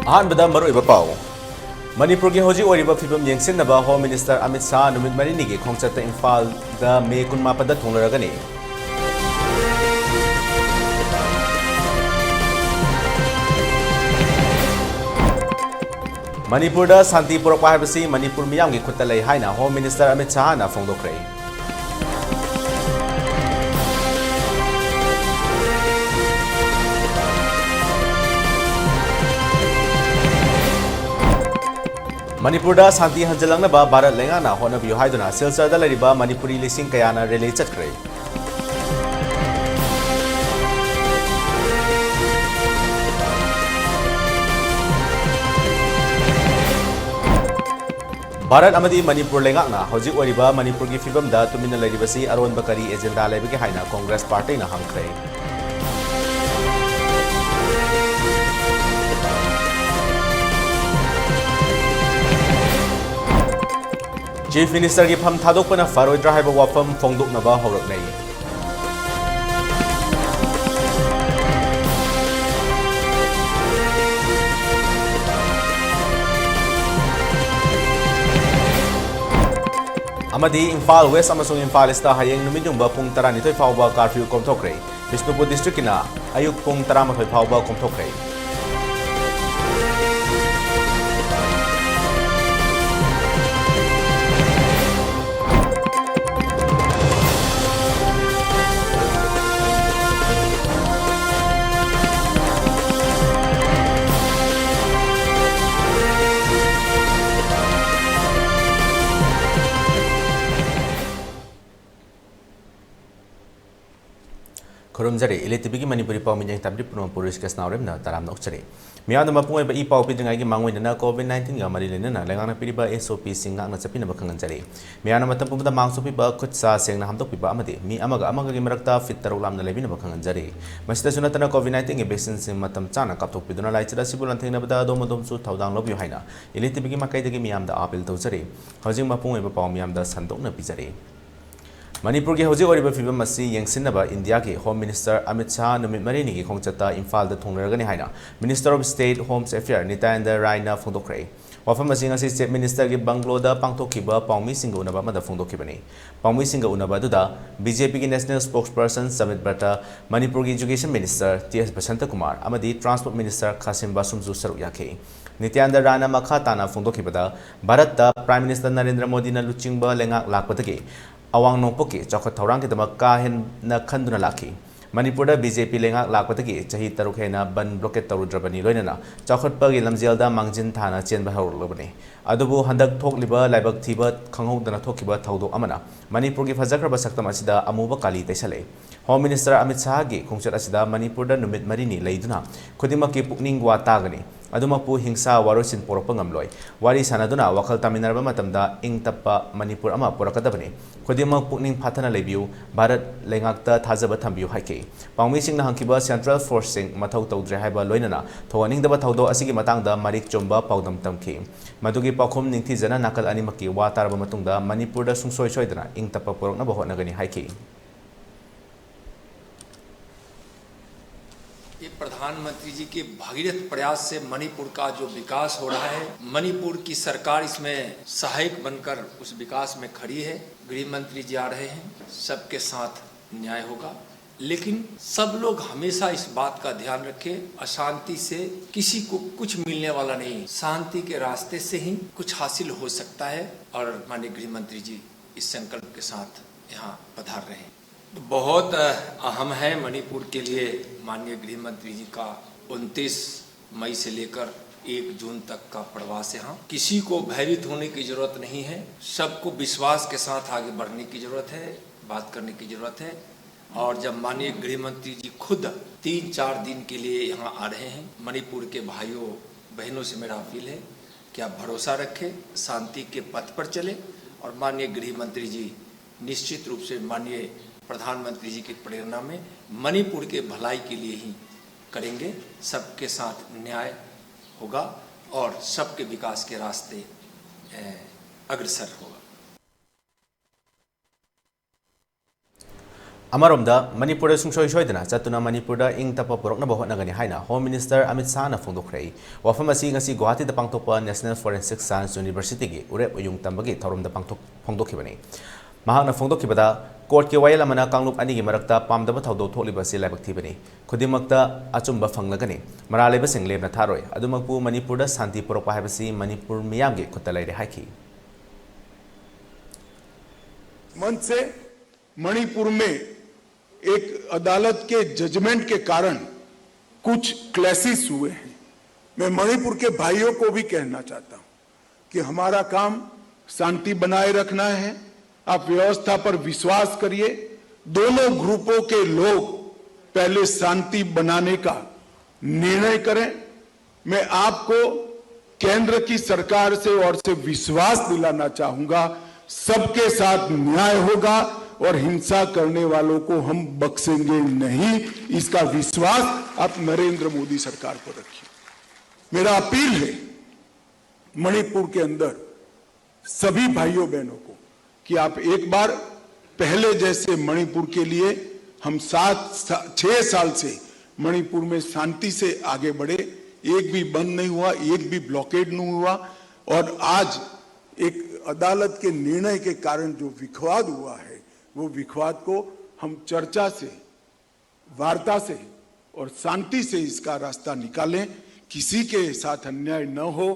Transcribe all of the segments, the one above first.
अहानबदा मरुइबा पाव मणिपुर की होजी ओरिबा फिबम येंगसिनबा home minister Amit Shah नुमित मरिनी की खोंगचत इम्फाल दा मे 18 दा थोंगलरगनी मणिपुर दा शांति पुरकपा हाइबसी मणिपुर मियाम की खुत्ता लई हाइना होम मिनिस्टर अमित शाह ना फोंदोखरे मणिपुर दा शांति हंजलंगनबा भारत लेंगाना होनबियो हाइदुना सिलचरदा लरिबा मणिपुरी लिसिंग कयाना रेली चटख्रे भारत अमदी मणिपुर लेंगाना हौजिक ओरिबा मणिपुर की फिबमदा तुमिना लरिबसी अरोनबा करी एजेंडा लेबगे हाइना कांग्रेस पार्टी ना हंखरे चीफ मिनिस्टर की फम थादोकपना फारोइद्रा हाइबा वाफम फोंदोकनबा हौरकनै अमदी इम्फाल वेस्ट अमसुंग इम्फाल ईस्ट हयेंग नुमिजुंबा पुंग 12 फाउबा कर्फ्यू कोमथोखरे बिष्णुपुर डिस्ट्रिक्ट किना अयुक पुंग 13 फाउबा कोमथोखरे खुरुमजरे इलेक्टिव की मणिपुरी पाव मिंजंग तबरी पुनपुर ऋषिकेश नावरेम ना तराम नोक्चरे मियाद मपुंग एबा ई पाव पिद्रंगाई की मांगोइना कोविड-19 गा मरी लेना लेंगाना पिरिबा एसओपी सिंगा ना चपिना बखंगनजरे मियाना मतम पुबदा मांगसोपिबा खुदसा सेंगना हमदोपिबा अमदे मी अमगा की मरक्ता फिट तरु लामना लेबिना बखंगनजरे मसिदा सुनतना कोविड-19 के वैक्सीन से मतम चाना कापथोपिदुना लाइचदा सिबुलन थेंगनबदा दोमदोमसु थौदांग लोबियो हाइना इलेक्टिव की मकाइदगी मियामदा अपील तौजरे हजिंग मपुंग एबा पाव मियामदा संदोकना पिजरे मणिपुर की हौजिक ओरिबा फिबम असी येंगसिनबा इंडिया के होम मिनिस्टर अमित शाह नुमित मरिनी की खोंगचता इम्फाल दा थोंगलरगनी हाइना minister of state homes affair Nityanand रायना फोंदोखरे वाफम असी ngasi स्टेट मिनिस्टर की बंगलोदा पांगथोखिबा पाउमी सिंग उनबा मदा फोंदोखिबनी पाउमी सिंग उनबा दुदा बीजेपी की नेशनल स्पोक्सपर्सन समित बटा मणिपुर की education minister TS Basant Kumar अमदी ट्रांसपोर्ट मिनिस्टर खासिम बासुमजु सरुक याखे नित्यानंद रायना मखा ताना फोंदोखिबदा Bharat the prime minister Narendra Modi ना लुचिंगबा लेंगाक लाकपदगे अवांग नोंपोकी चौखट थौरांग की दमक का हेन खंदुना लाखी मणिपुर बीजेपी लेंगाक लाकपदगी चही तरुक हेना बन ब्लॉकेट तरुद्रबनी लोइनना चौखटपगी लमजेलदा मांगजिन थाना चेनबा हौरलबनी अदुबु हंदक थोकलिबा लाइबक थिबा खंगौदना थोकिबा थौदो अमना मणिपुर की फजक्रब सक्तम असिदा अमुबा काली तैसले होम मिनिस्टर अमित शाह की खोंगचत असिदा मणिपुर नुमित मरिनी लेदुना खुदिमक की पुकनिंग वा तागनी अदुमकपु हिंसा वारोसिन पोरप ngамloi wari sanaduna wakal taminarba matamda ingtappa manipur ama porakadabani khodimak pukning phathana lebiu bharat lengakta thajaba thambiu haike pangmi singna hangkiba central forcing mathau tawdre haiba loinana thowaning daba thawdo asigi matangda marik chomba paudam tamki madugi pakhum ningthi jana nakal animaki wa tarba matungda manipur da sungsoi soidana ingtappa porokna bahotnagani haike ये प्रधानमंत्री जी के भगीरथ प्रयास से मणिपुर का जो विकास हो रहा है, मणिपुर की सरकार इसमें सहायक बनकर उस विकास में खड़ी है। गृह मंत्री जी आ रहे हैं, सबके साथ न्याय होगा, लेकिन सब लोग हमेशा इस बात का ध्यान रखें, अशांति से किसी को कुछ मिलने वाला नहीं, शांति के रास्ते से ही कुछ हासिल हो सकता है। और माननीय गृह मंत्री जी इस संकल्प के साथ यहाँ पधार रहे हैं। बहुत अहम है मणिपुर के लिए माननीय गृह मंत्री जी का 29 मई से लेकर 1 जून तक का प्रवास यहाँ। किसी को भयभीत होने की जरूरत नहीं है, सबको विश्वास के साथ आगे बढ़ने की जरूरत है, बात करने की जरूरत है। और जब माननीय गृह मंत्री जी खुद 3-4 दिन के लिए यहाँ आ रहे हैं, मणिपुर के भाइयों बहनों से मेरा अपील है कि आप भरोसा रखें, शांति के पथ पर चले और माननीय गृह मंत्री जी निश्चित रूप से माननीय प्रधानमंत्री जी की प्रेरणा में मणिपुर के भलाई के लिए ही करेंगे। सबके साथ न्याय होगा और सबके विकास के रास्ते अग्रसर होगा। Amaromda Manipur sungsoi soidana chatuna Manipur da ing tapa porokna bohotnagani haina Home Minister Amit Shah na phongdokhrei wafam asi ngasi Guwahati da pangtokpa National Forensic Science University gi urep uyung tambagi thoromda phongdokhibani mahakna phongdokhibada court ke wayal amana kanglup ani gi marakta pamdaba thawdo tholiba se laibak thibani khudimakta achumba phanglagani maraleba sing lebna tharoi adumakpu Manipur da santi porokpa habasi Manipur miyam gi khutta laire haiki मन से मणिपुर में एक अदालत के judgement के कारण कुछ clashes हुए हैं। मैं मणिपुर के भाइयों को भी कहना चाहता हूं कि हमारा काम शांति बनाए रखना है। आप व्यवस्था पर विश्वास करिए। दोनों ग्रुपों के लोग पहले शांति बनाने का निर्णय करें। मैं आपको केंद्र की सरकार से और से विश्वास दिलाना चाहूंगा, सबके साथ न्याय होगा और हिंसा करने वालों को हम बख्शेंगे नहीं। इसका विश्वास आप नरेंद्र मोदी सरकार पर रखिए। मेरा अपील है मणिपुर के अंदर सभी भाइयों बहनों को कि आप एक बार पहले जैसे मणिपुर के लिए हम 6 साल से मणिपुर में शांति से आगे बढ़े। एक भी बंद नहीं हुआ, एक भी ब्लॉकेड नहीं हुआ और आज एक अदालत के निर्णय के कारण जो विवाद हुआ है वो विवाद को हम चर्चा से, वार्ता से और शांति से इसका रास्ता निकालें। किसी के साथ अन्याय न हो,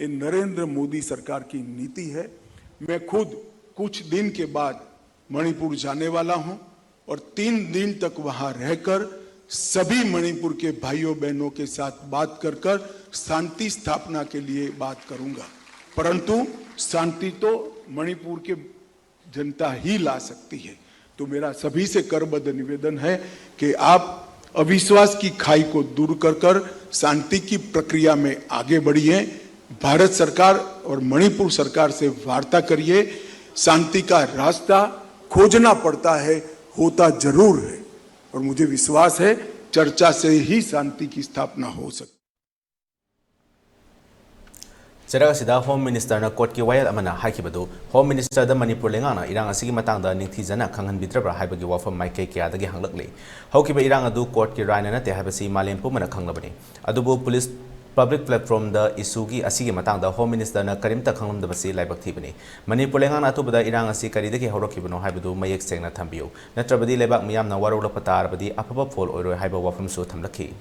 ये नरेंद्र मोदी सरकार की नीति है। मैं खुद कुछ दिन के बाद मणिपुर जाने वाला हूं और 3 दिन तक वहां रहकर सभी मणिपुर के भाइयों बहनों के साथ बात कर शांति स्थापना के लिए बात करूंगा। परंतु शांति तो मणिपुर के जनता ही ला सकती है। तो मेरा सभी से करबद्ध निवेदन है कि आप अविश्वास की खाई को दूर कर शांति की प्रक्रिया में आगे बढ़िए। भारत सरकार और मणिपुर सरकार से वार्ता करिए। शांति का रास्ता खोजना पड़ता है, होता जरूर है और मुझे विश्वास है चर्चा से ही शांति की स्थापना हो सकती है। Cheragasida Home Minister na court ki wayal amana haikibadu Home Minister da Manipur lengana irang asigi matangda ningthijana khanghan bidrabra haibagi wafam maikai kya dagi hanglakle haukiba irang adu court ki raina na te habasi malempu mana khanglabani adubu police public platform da isugi asigi matangda Home Minister na karimta khanglamda basi laibak thibani Manipur lengana atubada irang asi karidagi haurokibano haibadu mayek sengna thambiu natrabadi lebak miyamna warula patarabadi apaba phol oiroi haiba wafam su thamlakhi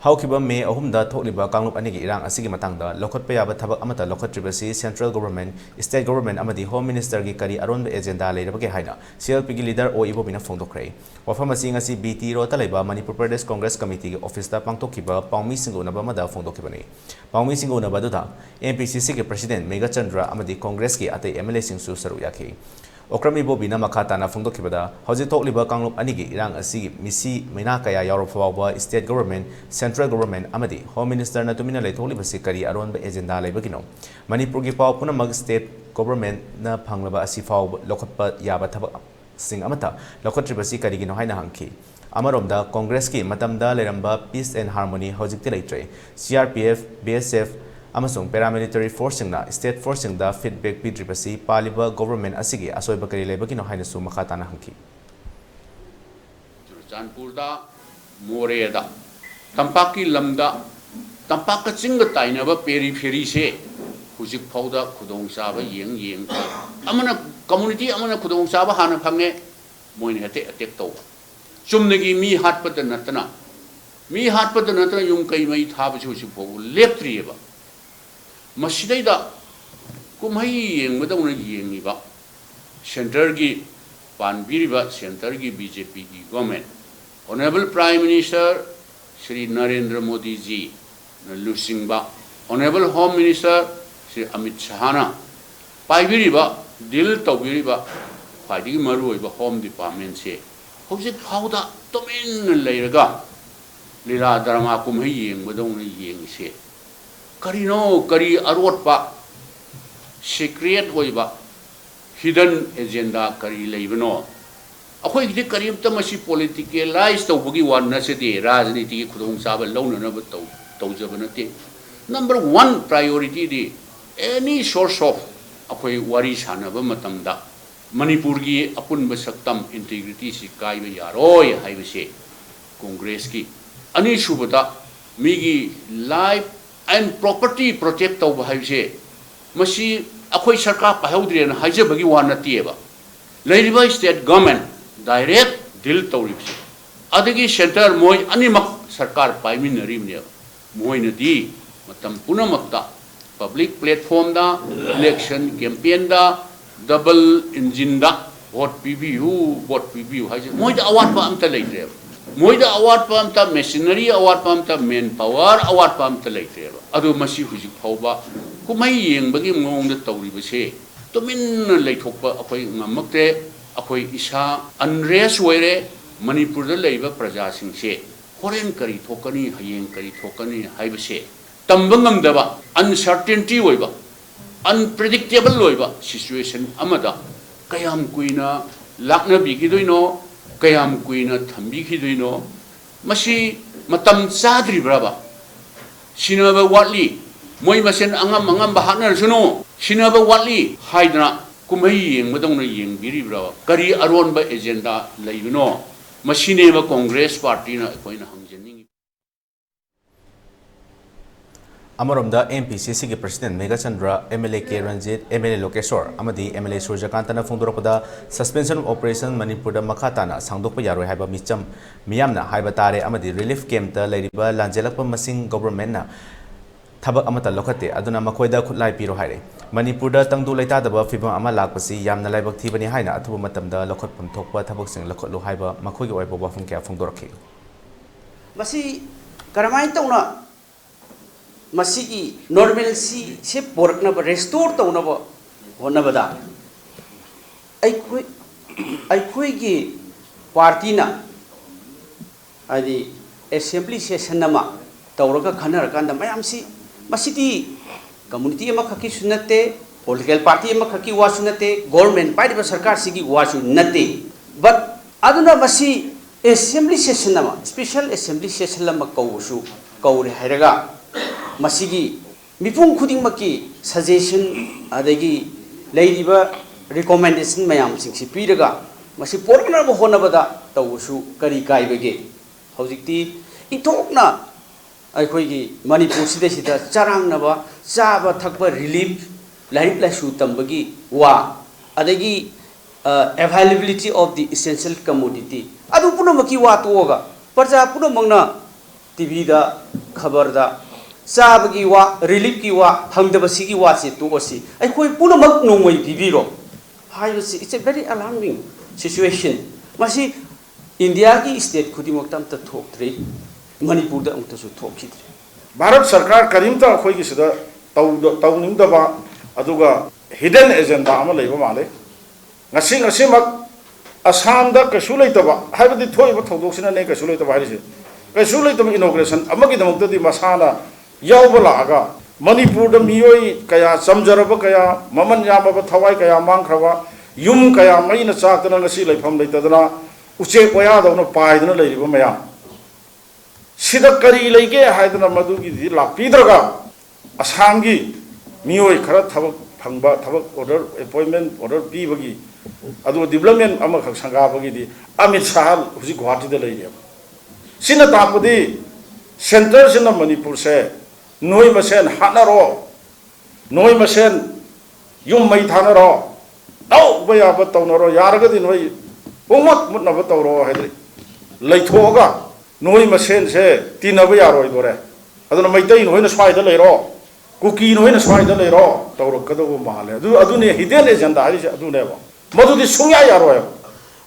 Haukiba May Ahumda Tokliba Kanglup Anigi Irang Asigi Matangda, Lokot Payaba Tabak Amata Lokot Tribasi, Central Government, State Government Amadi Home Minister Gi Kari Aron Agenda Later Haina, CLP leader O Ibobina Fondokray. Wafamasi si BT Rota Leba Manipur Pradesh Congress Committee Office da Pangtokiba, Paumi Singuna Bamada Fondokibani. Paumi Singuna Baduda, MPCC President Mega Chandra Amadi Congress Ki Ate MLA Singsu Saruyaki. Okrami Bobina Makata na Fondokibada, Hosi Tokliba Kanglup Anigi Irang Asigi Misi Minakaya Yarofawa State Government, Central Government Amadi, Home Minister na tumina Letoli Basikari Aron Agenda Labagino. Manipur gi Pau Punamag State Government na Panglaba Asifau Lokotpa Yabataba Sing Amata, Lokotri Basikari Gino Haina Hanki. Amaromda Congress ki Matamda Leramba Peace and Harmony Hojik Tilaitre, CRPF, BSF, Amasung paramilitary forcing na state forcing da feedback pidripasi paliba government asigi asoy bakari lebagino haina su makata na hanki Chanpur da More da Tampaki lamda Tampaka chinga tainaba periphery se hujik phauda khudong saba yeng amana community amana khudong saba hana phange moin hate attack to chumnagi mi hat pat natna yung kai mai thab chu chu pho leptrieba Masidaida Kumai and Madonna Yengiba Centergi Panbiriba Centergi BJP government. Honorable Prime Minister Sri Narendra Modi ji Lusingba. Honorable Home Minister Sri Amit Shahana Paibiriba Dil Taubiriba Padi Maruiba Home Department say. How's it how that Tomin Layraga Lila Drama Kumai and Madonna Yeng say. Karino kari arot pa secret hoiba hidden agenda kari leibano akhoi gidi karim tamasi politicalize tawbugi wan se de rajniti ki khudong saba lawna na ba tawjabanate number 1 priority di any source of akhoi wari sanaba matamda Manipur की अपुन सकतम integrity से कायब यारोय हाइबसे कांग्रेस की अनीसुबदा मीगी life and property protect तौब हाइबसे मसी अखोई सरकार पाहौद्रेन हाइजबगी वा नतिएबा लेरिबा स्टेट गवर्नमेंट डायरेक्ट डील तौरिबसे अदगी सेंटर मोय अनिमक सरकार पाइमिनरिमने मोयनदी मतम पुनमक्ता पब्लिक प्लेटफॉर्म दा इलेक्शन कैंपेन दा डबल इंजिन दा वोट पीबीयू हाइजे मोयदा अवार्ड पा अमता लेइत्रे मोयदा अवार्ड पा अमता मशीनरी अवार्ड पा अमता मैन पावर अवार्ड पा अमता लेइत्रे अदो मसी हुजिक फाउबा कुमै येंबगी मोंगदा तौरिबसे तुमिन लेथोकपा अखोय ngammakte अखोय इसा अनरेस वयरे मणिपुर दा लेइबा प्रजा सिंगसे होरेन करी थोकनी हयें करी थोकनी हाइबसे तंबंगमदबा अनसर्टेनिटी होइबा अनप्रेडिक्टेबल होइबा सिचुएशन अमदा कयाम कुइना लाकना बिगिदोइनो कयाम कुइना थंबिखिदोइनो मसी मतम चाद्रिब्राबा सिनबा वाटली मोय मसेन अंगम अंगम बहानरसुनो सिनबा वाटली हाइदना कुमै येंगमदौना येंगबिरिब्राबा करी अरोनबा एजेंडा लैबनो मसीनेबा कांग्रेस पार्टी ना अखोइना हंजनिंग अमरोमदा एमपीसीसी के प्रेसिडेंट मेघाचंद्र एमएलए के रंजित एमएलए लोकेश्वर अमदी एमएलए सूर्यकांतना फोंदोरपदा सस्पेंशन ऑफ ऑपरेशन मणिपुर मखाताना सांदोकप यारोय हाइबा मिचम मियामना हाइबा तारे अमदी रिलीफ कैंप ता लेरिबा लांजेलकपा मसिंग गवर्नमेंटना थबक अमता लोखते अदुना मखोयदा खुलाई पिरो हाइरे मणिपुर तंगदु लेतादबा फिबम अमा लाकपसी यामना लाइबक थीबनी हाइना अथुब मतमदा लोखतपम थोकपा थबकसिंग लोखतलो हाइबा मखोयगे ओइबा वाफम क्या फोंदोरखि मसी करमाइन तौना मसीगी नॉर्मलसी से पोरकनब रेस्टोर तौनब होनबदा अखोई पार्टीना आदि असेंबली सेशन नमा तौरगा खनरकांद मयामसी मसीदी कम्युनिटी अमा खकी सुनते पॉलिटिकल पार्टी अमा खकी वासु नते गवर्नमेंट पाइबा सरकार सिगी वासु नते बट अदुना मसी असेंबली सेशन नमा स्पेशल असेंबली सेशन लमा कौसु कौरे हैरगा मसीगी मिपुंग खुदिंगमकी सजेशन अदगी लेरिबा रिकमेंडेशन मयाम सिंगसी पीरगा मसी पोरकनब होनबदा तौसु करी काइबगे हौजिक्ति इथोकना अखोइगी मणिपुर सिदा चारांगनबा चाबा थकबा रिलीफ लाइफ लाइसु तंबगी वा अदगी availability of the essential commodity अदु पुनमकी वा तोगा प्रजा पुनमंगना टीवी दा खबर दा चाबगी वा रिलीफ की वा फंगदबसी वा से तोसी अखोइ पुनमक नोंगै पिबिरो हाइबसी it's a very alarming situation मसी इंडिया की स्टेट खुदिमक्तम त थोक्त्रे मणिपुर दा अमतसु थोखिद्रे भारत सरकार करीमता अखोइ की सिदा तौनिंगदबा अदुगा हिडन एजेंडा अमा लेबा माले ngasi mak asam da kasu leitaba haibadi thoiba thogdoksina ne kasu leitaba harise kasu leitaba inauguration amagi damukta di masana yawbala aga manipur da miyoi kaya samjaraba kaya maman yamaba thawai kaya mangkhrawa yum kaya maina chaktana ngasi leifam leitadana uche koya dawna paidana leiriba maya sida kari leige haidana madugi di lakpidraga asam gi miyoi khara thabak phangba thabak order appointment order pibagi अदो development अमखक संगाबगी अमित शाह हुजी गुवाहाटी दा लेरे सिना तापदी centre सिना मणिपुर से नोई मसेन हानारो नोई मसेन yum मई थानारो दाउ बया बतौनरो यारगदी नोई उमत मुनब तौरो हैदि लेथोगा नोई मसेन से तीनब यारोय दोरे अदुना मैतै नोइना स्वाइदा लेरो कुकी नोइना स्वाइदा लेरो तौरकदो माले अदुने हिडन एजेंडा हाइसे अदुनेबो मधुदी सुंया यारोय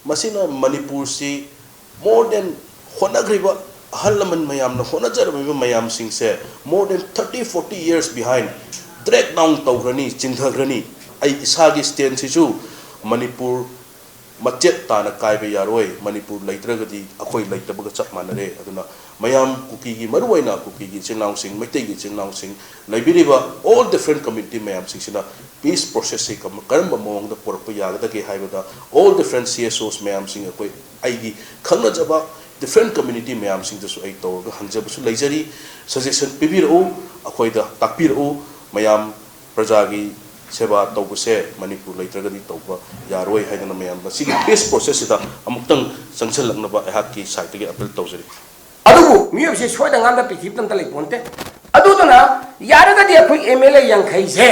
मसीना मणिपुर से मोर देन होनग्रिबा हलमन मयाम न होनजरबा मयाम सिंह से more than 30-40 years behind track down तौग्रनी चिंथग्रनी आई इसागी स्टैंड सिजु मणिपुर मचेत ताना कायबे यारोय मणिपुर लेत्रगदी अखोय लेतबगा चप मानरे अदुना मयाम कुकी की मरुवैना कुकी की चिंगनाव सिंह मैतै की चिंगनाव सिंह लेबिरिबा ऑल डिफरेंट कम्युनिटी मयाम सिंह सिना पीस प्रोसेस से करम मोंग द पोरप यागदगे हाइबदा ऑल डिफरेंट सीएसओस मयाम सिंह अखोय आईगी खंगजबा डिफरेंट कम्युनिटी मयाम सिंह दसु आई तौरगा हंजबसु लेजरी सजेशन पिबिरओ अखोयदा ताकपिरओ मयाम प्रजागी सेवा तौबसे मणिपुर लेत्रगदी तौबा यारोय हाइदना मयाम सिगी पेस प्रोसेस सिदा अमुक्तंग संगसलनबा एहाकी साइट के अपील तौजरी अदुबु मियोसे सोयदा ngamda पिथिप तंत लै पोनते अदुदना यारगदी अखोई एमएलए यांखै से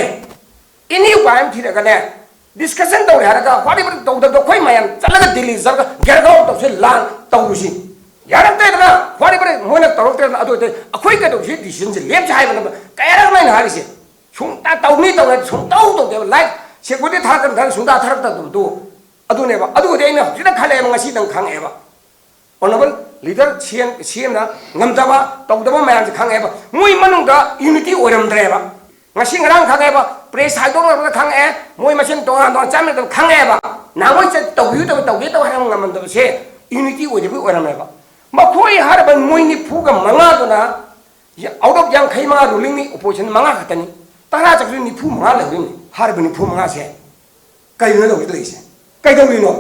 इनी उपायम थिरगने डिस्कशन तौ यारगा वाडी बर तौ द खोई मयाम चलगा दिल्ली जग गेरगाव तौ से लान तौरुसी यारते दना वाडी बर मोना तौरते अदुते अखोई के तौ से डिसीजन से लेम छाय बन कायरा माइन हारिसे सुंता तौनी तौ सुंतौ तौ दे लाइक सेकुरिटी थाकन थान सुंता थारक तौ अदुनेबा अदुदे इना जिना खाले ngasi दं खांगेबा ऑनरेबल लीडर सीएम ना ngमदबा तौदबा मयाम खांगेबा मोय मनुंगा यूनिटी ओरमद्रेबा ngasi ngarang खांगेबा प्रेस हाइदोंगा खांगे मोय मसेन तोंगा तोंगा चामे तो खांगेबा नामोय से तौयु तौगे तो हांग ngमदब से यूनिटी ओजबु ओरमेबा मखोय हारबन मोयनी फुगा मंगा दोना out of yang Khaima ruling नि ओपोजिशन मंगा खतनी तारा चक्री नि फु मंगा लेबिन हारबनि फु मंगा से कइनो दो इसे कइदोलिनो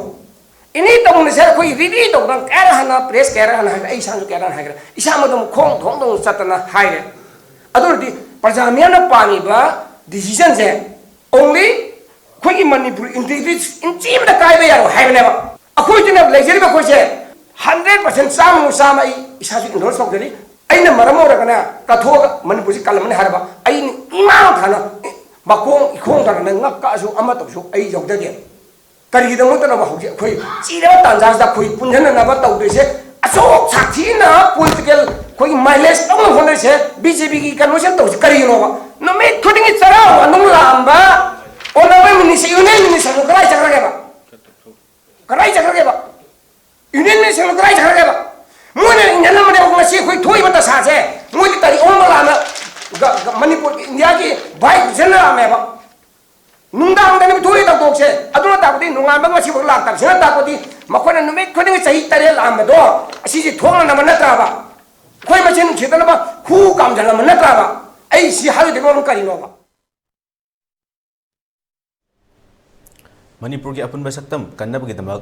इनी तमने से कोई रिडी तो कैर हना प्रेस कैर हना है ऐसा जो कैर हना है इसा मदम खोंग थोंग दो सतना हाय अदुरदी प्रजामियाना पानीबा डिसीजन से ओनली कोई मणिपुर इंटीग्रिटी इन चीम द कायबे यारो हायबनेबा अखोय जने लेजरिबा कोइ से 100% साम साम आई इसा जो इंडोर्स करदरी अइना मरमो रगना कथो मणिपुर से कलमने हारबा अइ इमा थाना बकोंग इखोंग दरना ngakkasu ama tawsu ai jogdage करीदमतन हौजे अखोई चीरब तांजासदा अखोई पुंजननब तौदोइसे अचोक साथीना पॉलिटिकल अखोई माइलेज तौन होनसे बीजेपी की कन्वर्सन तौसे करीनोबा नमे खुदिंग चरा अनुम लांबा ओनबे मिनिस यूनियन मिनिस्टर कराई चक्रगेबा यूनियन मिनिस्टर कराई चक्रगेबा मोने इंजनमने ngasi अखोई थोइबा तसासे मोदि तारी ओमलाना मणिपुर इंडिया की वाइस जनरल मेबा नुंदांग दने थोड़ी तक दोक्से अदुना तापदी नुंगांबा ngasi बग लाक तक सेना तापदी मखोना नुमे खुदिंग सही तरे लामदो असीजी थोंग नम नत्राबा खोय मसेन खितनबा खु काम जनम नत्राबा ऐ सि हालु देबो करिनोबा मणिपुर की अपुन बसक्तम कन्नबगिदमक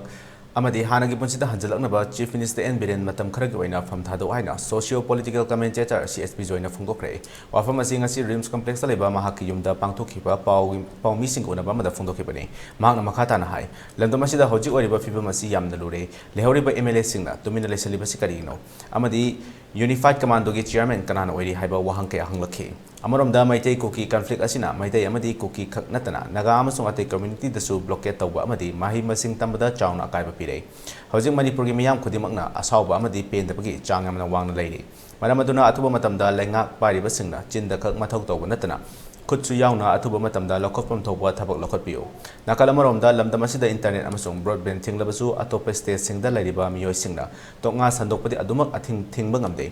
अमदी हानगी पुंसिदा हंजलकनबा चीफ मिनिस्टर एन बिरेन मतम खरगी ओइना फम थादो हाइना सोशियो पॉलिटिकल कमेंटेटर सीएसपी जोइना फुंगोखरे वाफम असि ngasi रिम्स कॉम्प्लेक्स लेबा महाकी युमदा पांगथोखिबा पाउमी सिंगोनबा मदा फुंगोखिबने मांगना मखाताना हाय लंदम असिदा हौजि ओरिबा फिबम असि यामना लुरे लेहौरिबा एमएलए सिंगना तुमिना लेसलिबा सिकरिनो अमदी यूनिफाइड कमांडो की चेयरमैन कनाना ओइरी हाइबा वहां के हंगलखे अमरोमदा मैतै कुकी कॉन्फ्लिक्ट असिना मैतै अमदी कुकी खक नतना नागा अमसुंग अतै कम्युनिटी दसु ब्लॉकेट तौबा अमदी माहि मसिंग तंबदा चाउना कायबा पिरे हौजिक मणिपुर की मियाम खुदिमकना असाउबा अमदी पेंदबगी चांग यामना वांगना लैरे मरम अदुना अथुबा मतमदा लेंगाक पारिबसिंगना चिंदा खक मथौ तौबा नतना खुदसु याउना अथुबा मतमदा लखोपम थौबा थबक लखोपियो नाकल अमरोमदा लमदम असिदा इंटरनेट अमसुंग ब्रॉडबैंड थिंगलबसु अतोप स्टेट सिंगदा लैरिबा मियोइसिंगना तोंगा संदोकपदि अदुमक अथिंग थिंगबा ngamde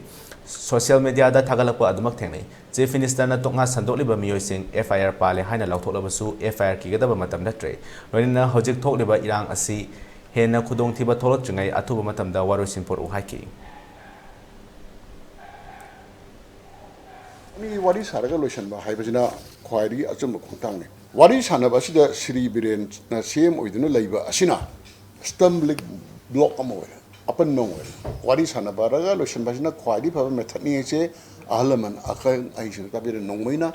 सोशल मीडिया दा थागलकपा अदुमक थेंगनै चीफ मिनिस्टर ना तोंगा संदोकलिबा मियोइसिंग एफआईआर पाले हाइना लौथोकलबसु एफआईआर किगदबा मतम नत्रे लोइना हौजिक थोकलिबा इरांग असि हेना खुदोंग थिबा थोलक्ट्रिङै अथुबा मतमदा वारोसिन पोर उहाइकी नि वारी सारगा लोइसनबा हाइबजिना ख्वाइरी अचुम खुंतांगने वारी सानबा सिदा श्री बिरेन ना सीएम ओइदुना लैबा असिना स्टम्बलिंग ब्लॉक अम ओइ अपन नो ओइ वारी सानबा रगा लोइसनबासिना ख्वाइरी फाबा मेथड नि एसे आहलमन अखं आइसिन का बिरे नोंमैना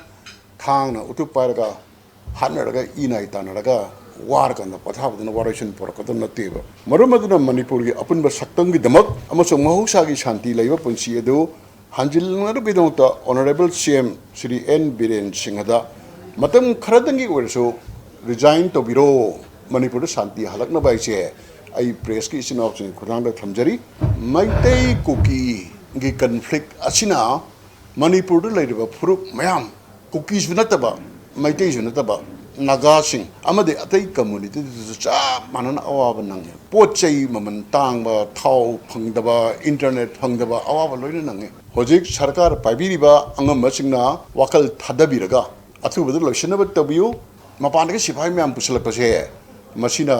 थांगना उतु पारगा हानरगा इनाइ तानरगा वार कन पथाबदन वारोसिन पोरकदन नतेबा मरुमदुना मणिपुर की अपुनबा सक्तंगी दमक अमसो महौसागी शांति लैबा पुंसी एदो हांजिलनर बिदोंता honourable CM Shri N Biren सिंहदा मतम खरदंगी ओरसो रिजाइन तो बिरो मणिपुर शांति हलकना बाइसे आई प्रेस की इसिनाउसिन खुदांग थमजरी मैतै कुकी गी कॉन्फ्लिक्ट असिना मणिपुर लैरिबा फुरुक मयाम कुकीज नतबा मैतै नतबा नागा सिंह अमदे अतै कम्युनिटी चा मानन अवाब नंगे पोचै ममन तांगबा थाव फंगदबा इंटरनेट फंगदबा अवाब लोइना नंगे होजिक सरकार पाइबिरिबा अंगमसिंगना वाकल थादबिरगा अथुबद लोइसनब तबियु मपानके सिपाही म्याम पुसलपसे मसिना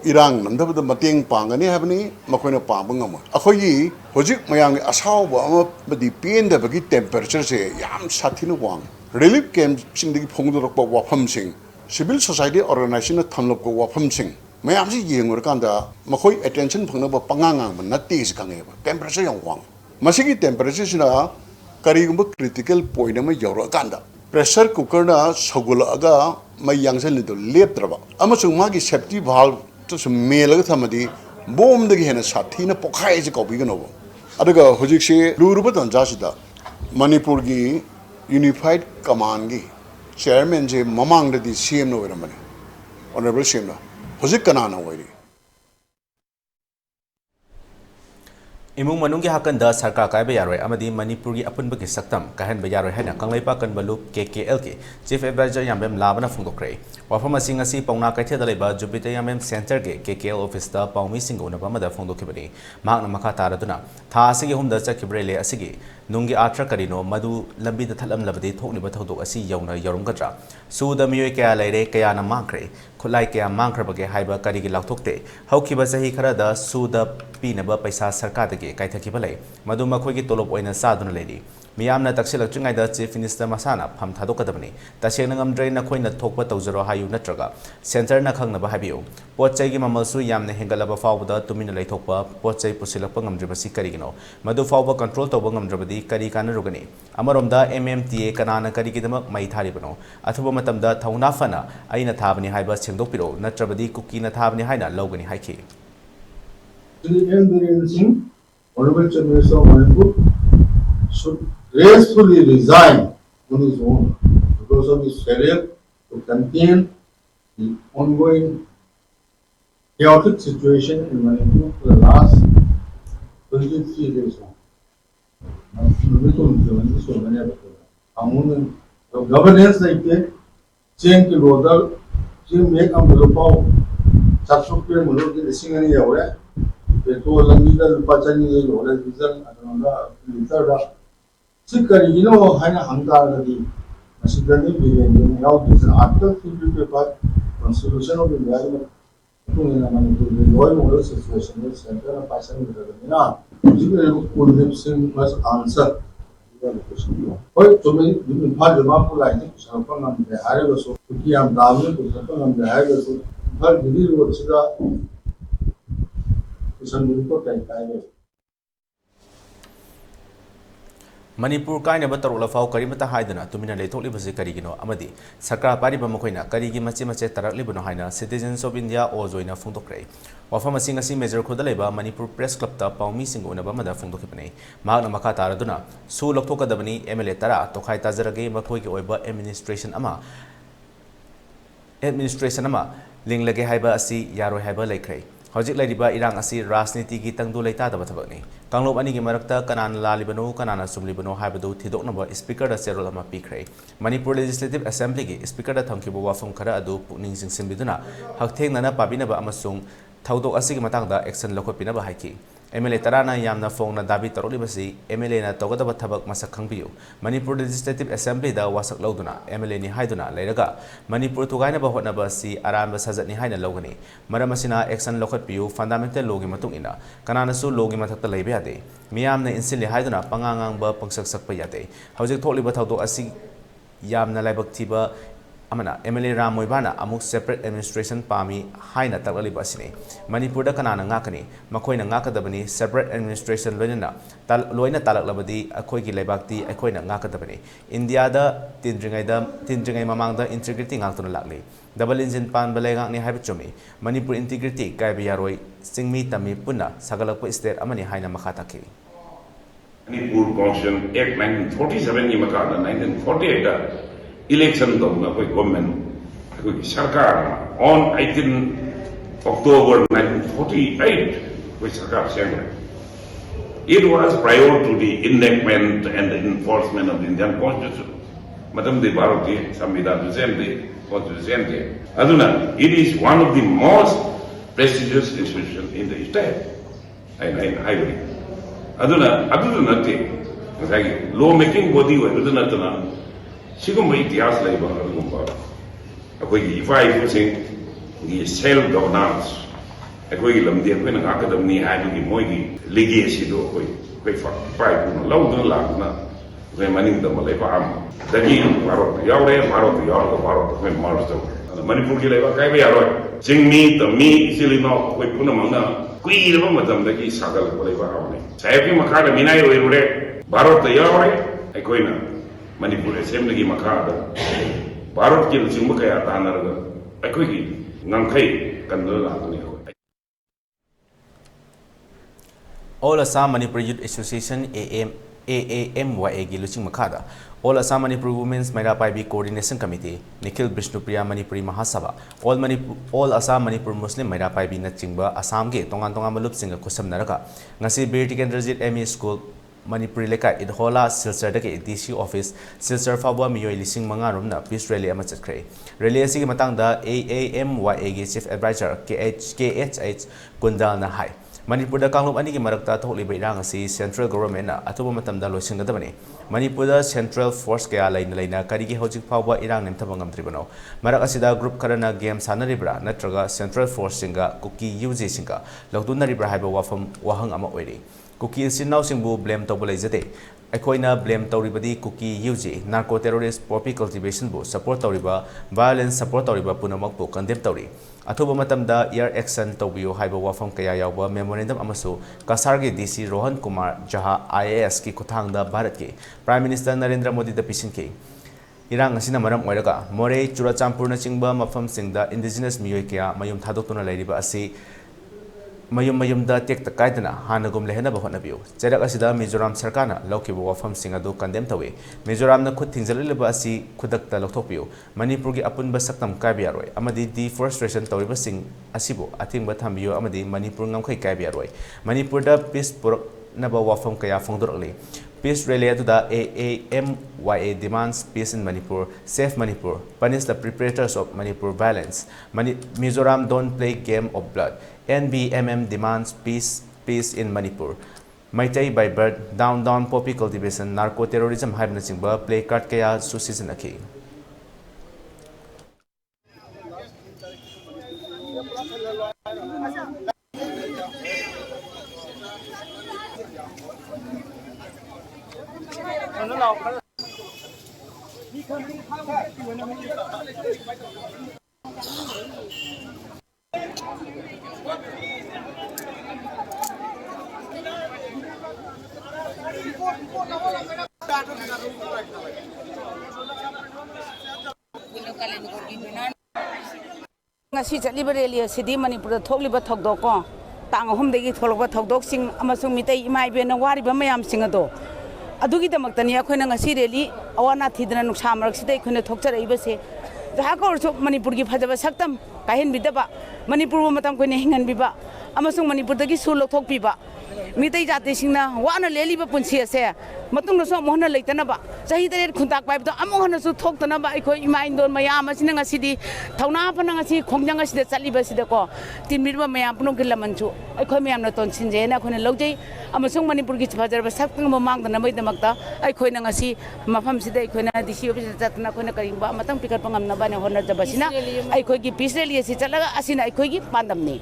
इरांग नंदबद मतेंग पांगनी हबनी मखोइना पांबंगम अखोई होजिक मयांग असावबा अमबदी पेंदबगी टेंपरेचर से याम साथिनो वांग रिलीफ कैंप सिंदगी फोंगदरकबा वाफमसिंग सिविल सोसाइटी ऑर्गेनाइजेशन थनलबको वाफमसिंग मैम से येंगुरकांदा मखोई अटेंशन फंगनबा पंगांगांग नत्तेज खंगेबा टेंपरेचर याम वांग मसिगी टेंपरेचर सिना करीगुंबा क्रिटिकल पॉइंट अमा यौरकांदा प्रेशर कुकर ना सगुलअगा mai yang sen lido leptraba amasung magi safety valve to some melaga thamadi bom dagi hena sathi na pokhai je kopi gano adaga hojik se luruba tan jasida manipur gi unified command gi chairman je mamang da di CM no weramani honorable CM na hojik kana na wari imung manung gi hakan da sarkar kai ba yaroi amadi manipur gi apun ba gi saktam kahan ba yaroi haina kanglai pa kan balu KKL ki chief advisor yambem labana phungdokre wafam asing asi pauna kaithe da leba jupiter yambem center ge KKL office da paumi singona ba mada phungdokhibani magna makha taraduna tha asigi humda chakibrele asigi nungi atra karino madu lambi da thalam labadi thokliba thodok asi yauna yarumgadra suda miyoi kaya laire kaya na mangkre khulai kaya mangkrabage haiba kari gi laukthokte haukiba sahi khara da suda pinaba paisa sarkar da kaithakiba lei madu makhoi gi tolop oina saduna leidi miyamna taksilak chungai da chief minister masana pham thadokadabani taseng ngamdrei na khoina thokpa tawjaro hayu natraga center na khangna ba habiu potchai gi mamalsu yamna hengalaba fawda tumina leithokpa potchai pusilakpa ngamdribasi karigino madu fawba control tawba ngamdrabadi kari kana rugani amaromda MMTA kanana kari gidamak mai tharibano athuba matamda thauna fana aina thabani haiba sengdokpiro natrabadi kukina thabani haina logani haiki Honorable Chief Minister of Manipur should gracefully resign on his own because of his failure to contain the ongoing chaotic situation in Manipur for the last 23 years now. Governance like that, change the order, change make a mulopao, subsequent mulopao, the singing away. Petrol lamida pachani le lora diesel adonga liter da sikari haina hangda di masidani bilen yaw diesel after full paper constitution of India tungena Manipur the law model situation is center of passion na jigre Kuldeep Singh must answer the question hoy tumi bhal jama ko laini sarpang am behare so ki am damne ko sarpang am behare so bhal dili ro sida Manipur kaina ba tarula fau karimata haidana tumina leithokli basi karigino amadi sarkar pariba makoina karigi machi mache tarakli bano haina Citizens of India ojoina phungdokre wafam asing asi major khodaleba Manipur Press Club ta paumi singona ba mada phungdokhipane magna makha taraduna su loktokadabani MLA tara tokhai tajarage makhoi ki oiba administration ama linglage haiba asi yaroi haiba laikrai hojik laiba irang asi rajniti gi tangdu leita da bathabani kanglop ani gi marakta kanana lalibano kanana sumlibano haibadu thidoknaba speaker da serol ama pikrai Manipur Legislative Assembly gi speaker da thamkibo wafam khara adu pukning singsimbiduna hakthengna pabinaba amasung thaudok asi gi matangda action lokhopinaba haiki MLA tarana yamna phongna dabi taroli basi MLA na togadaba thabak masak khangbiu Manipur Legislative Assembly da wasak lauduna MLA ni haiduna leiraga Manipur tugaina ba hotna basi aramba sajat ni haina logani maramasina action lokhat piu fundamental law gi matung ina kanana su law gi mathakta leibe ade miyamna insilli haiduna pangangang ba pangsak sakpa yate hojik tholiba thaudok asi yamna laibak thiba amana MLA Ramoibana amuk separate administration pami haina taklaliba asine Manipur da kanana ngakani makoina ngakadabani separate administration loina talaklabadi akhoi gi leibakti akoina ngakadabani India da tindringai mamangda integrity ngaktuna lakli double engine pan balenga ni haibchumi Manipur integrity kaibi yaroi singmi tami punna sagalakpa state amani haina makhataki Manipur Constitution Act 1947 ni makada 1948 election dong koi government koi sarkar on 18 October 1948 koi sarkar sengla it was prior to the enactment and the enforcement of the Indian Constitution madam de Bharati Samvidhan Jayante Constitution aduna it is one of the most prestigious institutions in the state I agree aduna natte law making body wa aduna tana Sigum itihas laiba agumba akoi ifai fusing gi self governance akoi lamdi akoi na akadamni haju gi moigi legacy do akoi pai ku laudun lagna we maning da malai pa am dagi Bharat yaure akoi marsto Manipur gi laiba kai be yaroi jingmi tammi silino akoi puna mangna kui leba madam dagi sagal laiba amne sayapi makada minai oirure Bharat yaure akoi na Manipur Assembly makada Bharat की लुचिंग कया तानरगा अखोगी ngangkai kanlo lakuni All Assam Manipur Youth Association AAMYA gi luching makhada All Assam Manipur Women's Maira Paibi Coordination Committee Nikhil Vishnupriya Manipuri Mahasabha All Assam Manipur Muslim Maira Paibi na chingba Assam ge tongan malup singa kusam naraka ngasi British Kendrazit ME School Manipuri leka idhola Silsar dake DC office Silsar Fabwa Miyoi lising mga rumna peace rally ama chatkre rally asi gi matang da AAMYA gi chief advisor KHH Kundal na hai Manipur da kanglop ani gi marakta thokli bairang asi central government na atuba matam da loising gadabani Manipur da central force kaya laina kari gi hojik phawba irang nem thabangam tribano marak asida group karana game sanaribra natraga central force singa kuki UJ singa lawdunaribra haiba wahang ama oiri Kuki sinau singbu blame to bolai jate akoina blame tawribadi kuki UJ narco terrorist poppy cultivation bu support tawriba violence support tawriba punamak bu condemn tawri athuba matamda air action tawbiyo haiba wafam kaya yawba memorandum amasu kasargi DC Rohan Kumar Jaha IAS ki kuthangda Bharat ki Prime Minister Narendra Modi da pisinke Irang asina maram oiraga More Churachampur na chingba mafam singda indigenous miyoi kaya mayum thadokuna lairiba asi mayum da tek takaidana hanagum lehna bahona biu cherak asida Mizoram sarkana lokibu wafam singa do condemn tawe Mizoram na khud thingjaleba asi khudak ta lokthok biu Manipur gi apunba saktam kaibiyaroi amadi deforestation tawriba sing asibo athingba thambiyo amadi Manipur ngamkhai kaibiyaroi Manipur da peace purak naba wafam kaya phongdorli Peace rally to the AAMYA demands peace in Manipur, save Manipur, punish the perpetrators of Manipur violence. Mizoram don't play game of blood. NBMM demands peace in Manipur. Maitai by bird, down poppy cultivation, narco terrorism haibna singba play card kaya susisan aki. ngasi chaliba rally asidi Manipur thokliba thokdok ko tang ahum degi tholokba thokdok sing amasung mitai imai be na wariba mayam sing ado adugi damaktani akhona ngasi rally awana thidana nuksa marak sidai khone thokchareiba se jaha ko urso Manipur gi phajaba saktam kahin bidaba Manipur matam koine hingan biba amasung Manipur dagi sulok thokpiba mitai jati singna wana leliba punsi ase matung no so mohna leitana ba sahi dare khuntak pai to among su thoktana ba ikoi imain don mayam asina ngasidi thauna pana ngasi khongjang asida chaliba sida ko tinmirba mayam puno gilamanchu ikoi mayam na ton sinje na khone logjei amasung Manipur gi phajar ba sakting mo mangdana mai damakta ikoi na ngasi mafam sida ikoi na DC office jatna khone karimba matang pikar pangam na ba ne honor jabasina ikoi gi peace rally si chalaga asina ikoi gi pandamni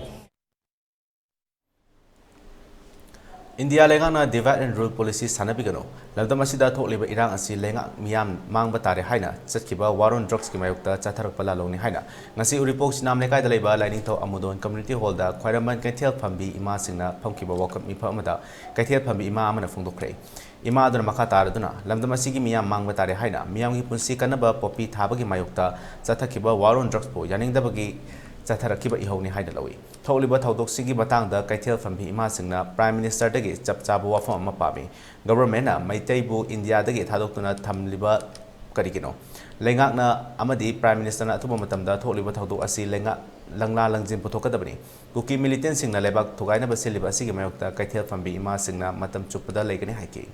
India lengana divide and rule policy sanabigano lamdamasida thokliba irang asi lenga miyam mangba tare haina chatkiba waron drugs ki mayukta chatharak pala longni haina ngasi uripok sinam lekai dalaiba lining tho amudon community hall da khwairaman kaithel phambi ima singna phamkiba wakam ifa amada kaithel phambi ima amana phongdokre ima aduna makha taraduna lamdamasigi miyam mangba tare haina miyam gi punsi kanaba popi thabagi mayukta chathakiba waron drugs po yaningdabagi Chatarakiba ihoni haida lawi. Tholiba thaudok sigi batang da kaithel phambi ima singna Prime Minister dagi chapchabu wafam ama pami. Government na maitai bu India dagi thadokuna thamliba karigino. Lengak na amadi Prime Minister na athuba matamda tholiba thaudok asi lengak langla langjin puthokadabani. Kuki militant singna lebak thugaina basiliba sigi mayokta kaithel phambi ima singna matam chupada legani haiki.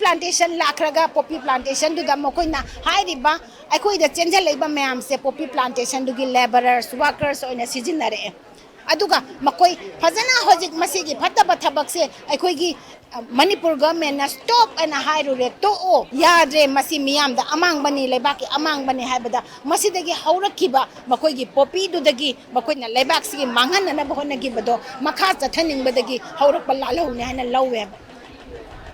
Plantation lakraga poppy plantation du da mokoina hai riba akoi da chenjal leiba mayam se poppy plantation du gi laborers workers oina season nare aduga makoi phajana hojik masigi phataba thabak se akhoi gi Manipur government na stop and hairu re to o yadre masi miyam da amang bani lebak ki amang bani haibada masi dagi haurakiba makoi gi popi du dagi makoi na lebak sigi mangan na bahona gi bado makha chathaning badagi haurak balalo ne hana lawe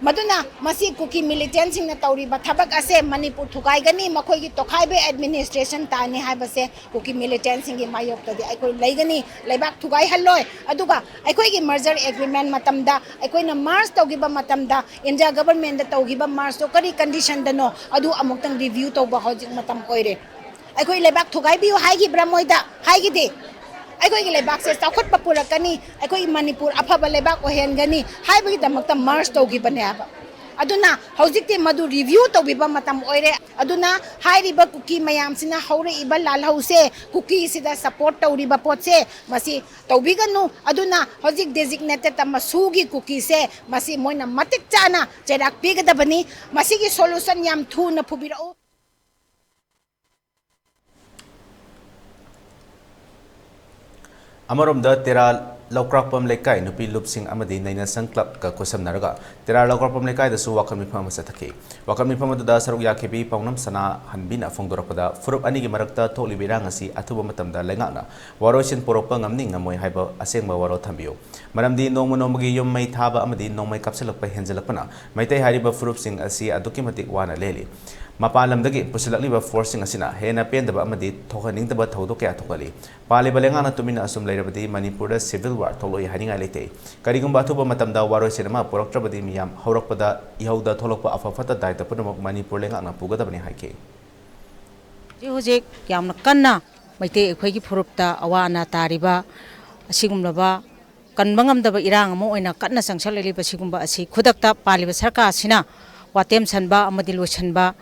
maduna masi kuki militant sing na tauri ba thabak ase Manipur thukai gani makoi gi tokhai be administration ta ni hai base kuki militant sing gi mayok ta di aikoi leigani leibak thukai halloi aduga aikoi gi merger agreement matamda aikoi na march togi ba matamda India government da togi ba march to kari condition da no adu amuk tang review to ba hojik matam koire aikoi leibak thukai bi hai gi bramoida hai gi de aikoi gi lebak se chawkhat papura kani aikoi Manipur afaba lebak ohen gani haibagi damakta march togi bane aba aduna hojikte madu review togiba matam oire aduna hairiba kuki mayam sina haure iba lal hause kuki sida support toriba potse masi tobiganu aduna hojik designated tamasugi kuki se masi moina matik chana cherak pigadabani masi gi solution yam thu na phubirao Amarom tera Laukrapam Lekai Nupi Lupsing Amadi Naina Sang Club ka Kusam Naraga Tera Laukrapam Lekai the Su Wakami Pama Sataki Wakami Pama da Saruya Kebi Paunam Sana Hanbina Fongdorapada Furup Anigi Marakta Toli Birangasi Atubatam da Lengana Waroshin Poropang Amning Amoy Haiba Asengba Waro Tambio Madam Di Nomonomagi Yum May Taba Amadi no May Capsulak by Henzelapana Maite Hariba Furup Sing Asi Adukimatik Wana Leli Mapalam dagi pusilakli ba forcing asina hena pen da ba amadi thokaning da ba thodo kya thokali pali balenga na tumina asum leirabadi Manipur da civil war tholoi haninga lete karigum ba thuba matam da waro cinema poroktrabadi miyam haurakpada ihauda tholokpa afafata daita punamok Manipur lenga na puga da bani haike ji hojek yamna kanna maite ekhoi gi phurupta awana tariba asigumlaba kanbangam da ba irang amo oina kanna sangsaleli ba sigumba asi khudakta paliba sarkar asina watem sanba amadi losanba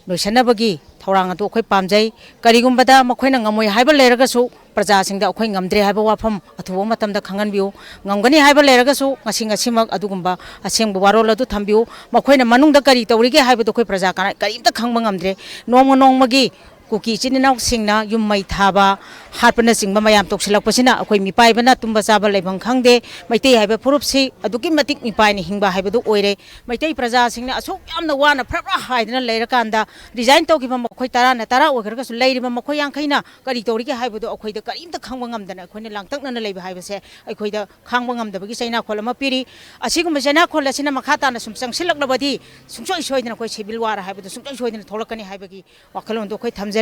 Loisanabagi, Tauranga to Koi Pamjay, Karigumbada, Makoina Ngamoy, Hyber Leragasu, Prajasing the Okoing Gamdre, Habawapam, Atuamatam the Kangan view, Ngangani Hyber Leragasu, Asing a Simak Adugumba, Asing Barola to Tambu, Makoina Manung the Karito, Riga Hyber to Koi Prajaka, Karim the Kangangamdre, Nomonong Magi, Cookie Chinau Singna, you might have a happiness in Mamayam Toxilapasina, Akoi Mi Paibana, Tumbasaba Lebang Kangde, Maite have a Purupsi, a Dukimatic Mi Pine Himba Habedu Oire, Maite Prajasing, so I'm the one a proper hide in a later kanda, design Tokima Mokoitara, Natara, Workers, Lady Makoyan Kaina, Karitorika Habedu Okoi, the Karim the Kangwangam, then I couldn't lang Tuck and the Labor Hive, I quit the Kangwangam, the Bigisana Kolamapiri, a Sigumazana Colasina Makata, and some Silak Labadi, some choice in a quite civil water, have the some choice in a Tolakani Hibaki, Wakalon Dokoi Tamzari.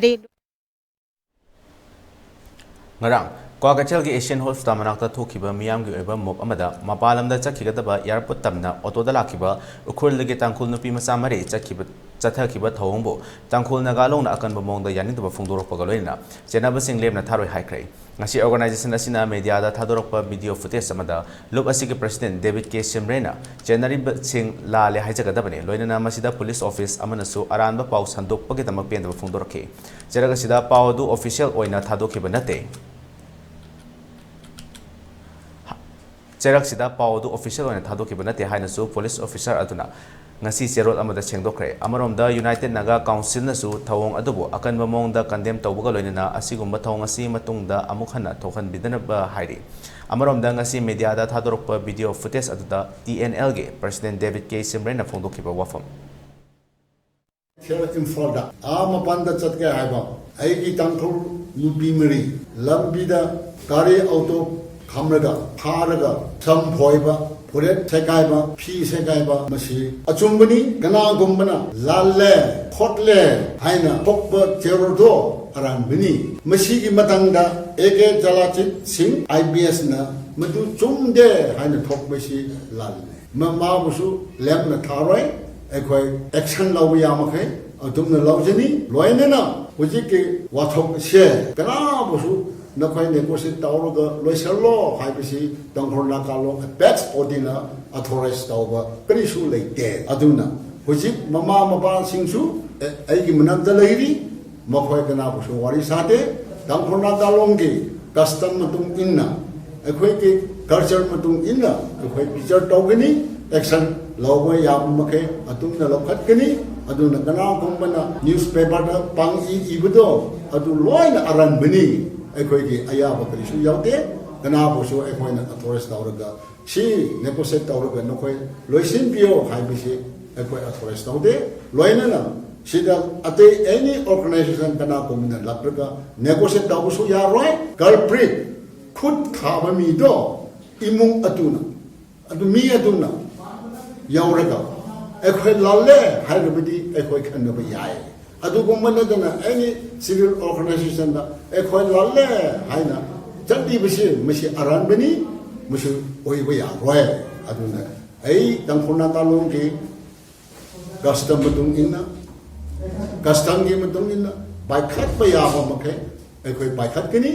Ngarang Kwagachel gi Asian Host Tamanakta Tokiba Miam gi Eba Mob Amada Mapalam da Chakigaba Yarput Tamna Auto da Lakiba Ukur Ligi Tankul Nupi Masamari Chakiba Chatakiba Thombo Tankul Nagalong Akan Bamong the Yanin of Fundoro Pagolina Jenaba Sing Lem Nataro High Nasi organization Asina Media da Tadoropa video footage Samada Look Asiki President David K. Simrena January Sing La Le Hijagadabani Loina Masida Police Office Amanasu Aramba Pau Sandok Pagitama Pen of Fundoroke Jeragasida Pau do official Oina Tadoki Banate Sida Pau do official on Tadoki Banate Hainasu, police officer Aduna. Nasi Serol Amada Chengdokre, Amarom the United Naga Council Nasu, Tawong Adobo, Akan Mamong the condemned Tawagolina, Asigum Batongasi Matung the Amukana, Tokan Bidanaba Heidi. Amarom the Nasi Media that Hadoropa video footage at the TNLG, President David K. Simrena Fondokiba Wafam. Infalda, Amapanda Chatka Haiba, Aiki Tankul, Lupimiri, Lambida, Kari Auto. Kamraga, Paraga, Tam Poiba, Puret Sekaiba, P Sekaiba, Masi, Achumbani, Gana Gumbana, Lale, Kotle, Haina, Pokba, Terodo, Arambini, Masigi Matanga, Ege Jalachit, Sing, IBS na, Madu Chumde, Haina Pokbasi, Lale. Mamabusu, Lemna Tarai, Equi, Action Lawiyamake, Adumna Lawjani, Loinena, Wajiki, Watok Share, Ganabusu. Nakwai negotiate tauroga loisalo haibisi dangkhorna kalo apex odina authorize tauba karisu leite aduna hujik mama mapa singsu aigi manakda leiri makhoi kana busu wari sate dangkhorna kalongge custom matung inna akhoi ke culture matung inna akhoi picture tawgani action lawba yam makhe atumna lokhat kani aduna kana kombana newspaper da pangi ibudo adu loina aran bani Equity Ayaba Karisu Yaute, kana bosu ekhoina authorize tawraga si negotiate tawraga nokoi loisin bio haibisi ekoi authorize tawde loina na sida ate any organization kana komina lapraga negotiate tawsu ya roi culprit khud khaba mi do imung atuna adu mi aduna yauraga ekoi lalle haibidi ekoi khanaba yae adu gomana dana any civil organization da ekoi lalle haina jadi besi mesti aran bani mesti oi ya roi aduna ai tangpuna talung ki custom betung inna custom gi betung inna baikat pa ya ba makhe ekoi baikat kini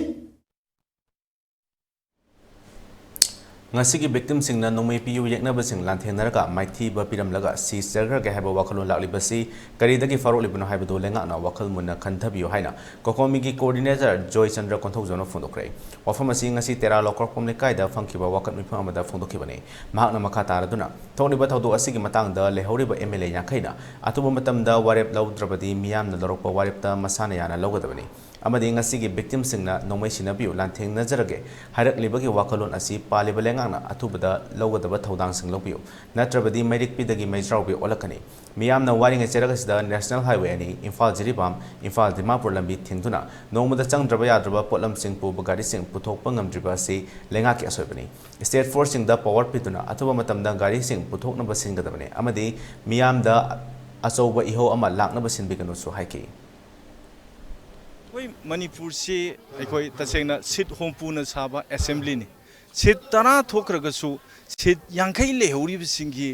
ngasi gi victim sing na nomai piu yekna ba sing lanthen naraka maithi ba piram laga si serger ga haba wakhalun lakli basi kari dagi farol ibno haiba do lenga na wakhal munna kanthabiyo haina kokomi gi coordinator joy chandra konthok jono phondokre wafam asi ngasi tera lokor pomle kaida fangkiba wakat mifam amada phondokibane mahakna makha taraduna thoni ba thodo asi gi matang da lehori ba mla yakhaina atuba matam da warep lawdrabadi miyam na lorok ba warep ta masana yana logadabani amadi ngasi gi victim sing na nomai sinabiyo lantheng nazarage hairak libagi wakhalon asi paliba lenga na atubada logadaba thodang sing lobiyo natrabadi medik pidagi majrawbi olakani miyam na waring cheraga sida national highway ani imphal jiribam imphal dimapur lambi thingduna nomada changdraba yadraba potlam sing pu bagari sing puthokpa ngamdriba si lenga ki asoibani state force sing da power piduna atuba matamda gari sing puthokna basingadabani amadi miyam da asoba iho ama lakna basin biganu su haiki Manipur se ekoi tasengna sit hompuna saba assembly ni sit tara thokragasu sit yankai lehori bisingi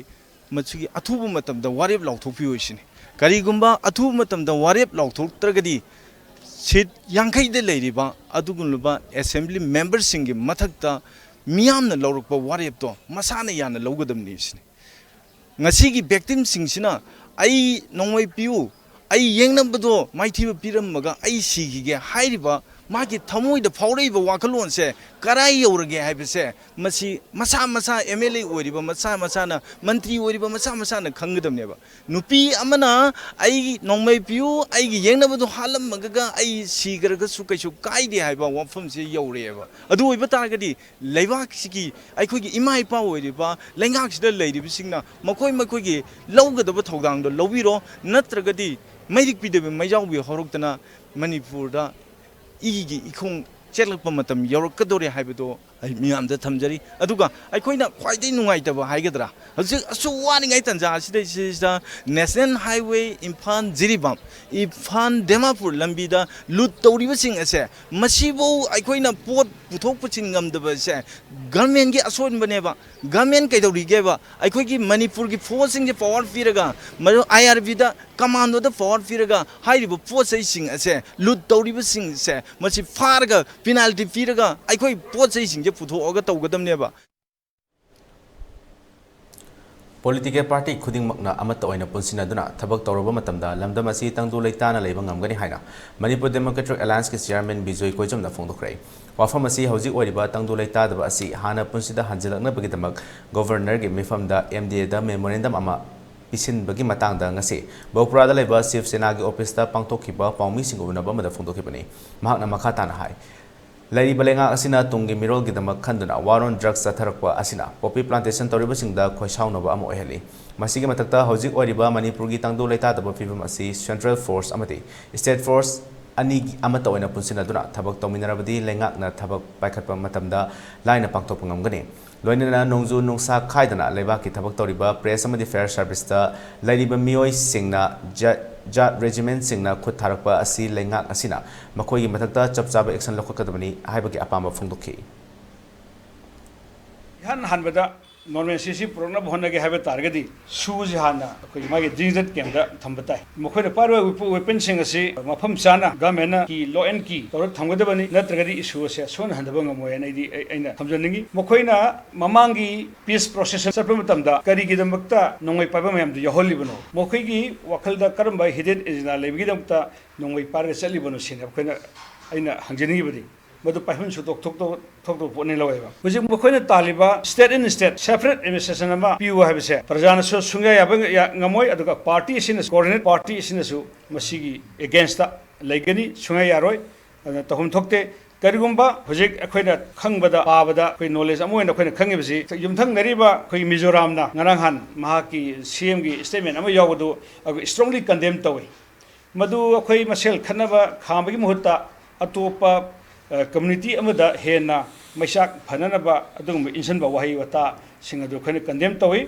machugi athubu matamda warep lauthokpi hoisini karigumba athubu matamda warep lauthoktragadi sit yankai de leiriba adugunluba assembly members singi mathakta miyamna laurukpa warep to masana yana laugadamni sini ngasigi victim singsina ai nongwai piu ai yengnambado maithiba pirammaga ai sigige hairiba magi thamoida phaureiba wakalon se karai yorage haibese masi masa masa MLA oriba masa masa na mantri oriba masa masa na khangadamneba nupi amana ai nongmai piu ai gi yengnabado halammaga ai sigaraga su kaisu kaide haiba wafam se yoreba adu oiba targadi leibak sigi ai khogi imai pa oriba lengak sida leiribi singna makoi makoi gi lawgadaba thodang do lawiro natragadi Maidik pidebe maijawbi horokdana Manipur da igi ikhong chelakpa matam yorokadore haibado ai miyamda thamjari aduga aikoina khwaidai nungaitaba haigadra hausi asu wani ngai tanja sida national highway imphal jiribam imphal demapur lambida lut tawriba sing ase masibo aikoina pot puthok puchin ngamdaba se government gi asoin baneba government kaidorigeba aikoigi Manipur gi force sing power firaga maru IRB da commando da power firaga hairibo potsai sing ase lut tawriba sing se masi farga penalty firaga aikoi potsai sing je puthoga tawgadamneba political party khuding makna amata oina punsina duna thabak tawraba matamda lamdam asi tangdu leitana leiba ngamgani haina Manipur Democratic Alliance ke chairman Bijoy Koijamna phongdokrai wafam asi hauji oriba tangdu leita daba asi hana punsida hanjilakna bagidamak governor ge mifamda MDA da memorandum ama pisin bagi matang da ngase Bopura da leba Chief Sena ge office ta pangtokhiba paumi sing unaba mada phongdokhibani mahakna makha tana hai Lady Balenga Asina Tungi Mirol Gidama Kanduna, War on Drugs Satarakwa Asina, Poppy Plantation Toribasing da Koishaunova Amo Heli. Masigi Matata, Hozik Oriba, Manipur Gitangdo Leta, the Bofim Asi, Central Force Amati, State Force Anig Amato in a Punsina Duna, Tabak Tominarabadi, Lengak na Tabak Bakapa Matamda, Line of Pangtopangani. Loinana Nongzu Nungsa Kaidana, Levaki Tabak Toriba, Press Amadi Fair Service, Lady Bamio Singna, Jat Regiment Singna Kutarakpa Asi Lengak Asina, Makoi Matata, Chapsaba Exxon Lokakadamani, Hibaki Apama Funduki. Han Hanbada, Norman Sisi, Prona Honage have a target, Suzy Hanna, Magi Jinzet Kenda, Tambata. Mokoda Parwa, weapon sing a sea, Mapam Sana, Gamena, Key, Law and Key, or Tangadabani, Natragadi issues, Son Handabanga and Tamjaningi, Mokoina, Mamangi, peace process, Sapamatamda, Karigi the Makta, Nongway Pabamam, the Yoholibano, Mokigi, Wakalda Karamba, hidden is in a Levigidamta, Nongway Paris Salibanosin, Aina Hanjanibadi. But the Pahun should talk to Poniloeva. Was it Mokona Taliba, state in state, separate administration, Piu have said. Prajana so Sunga Namoy, Aduka party is in a coordinate party is in a Masigi against the Legani, Sunga Yaroi, and Tahun Tokte, करिगुम्बा हुजिक अखोइना खंगबदा पाबदा अखोइ knowledge अमोइना अखोइना खंगिबसि युमथंग नरिबा अखोइ मिजोरामना ngarahan mahaki CM gi statement ama yawdu strongly condemn tawi madu akhoi masel khanaba khambagi muhutta atopa community amada hena maisak phananaba adum insan ba wahi wata singadu khane condemn tawi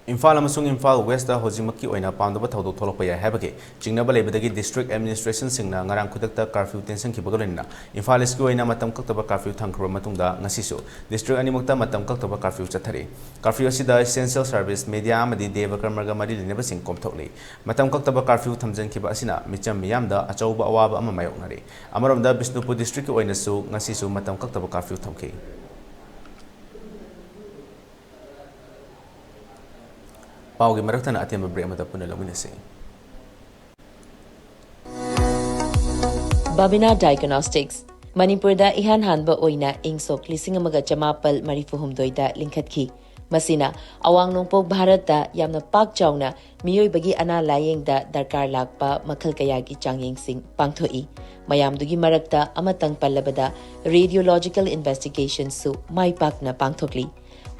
Imphal amasung Imphal West da hojimaki oina pamdaba thodok tholokpa ya habage jingnaba lebadagi district administration singna ngarang khudakta curfew tension ki bagalina Imphal East ki oina matam kaktaba curfew thangkhra matungda ngasisu district animukta matam kaktaba curfew chathari curfew asida essential service media amadi devakarmarga mari lineba sing komthokli matam kaktaba curfew thamjan ki ba asina micham miyamda achauba awaba ama mayoknari amaromda Bisnupur district ki oina su ngasisu matam kaktaba curfew thamki Paugi maraktana atiam break mata puna laminase. Babina Diagnostics Manipur da ihan hanba oina ingsok lisingamaga jamapal marifuhumdoida linkhatki masina awang nongpok Bharat da yamna pak chawna miyoi bagi ana layeng da darkar lakpa makhal kaya gi changyeng sing pangthoi mayamdugi marakta amatang pallabada radiological investigation su mai pakna pangthokli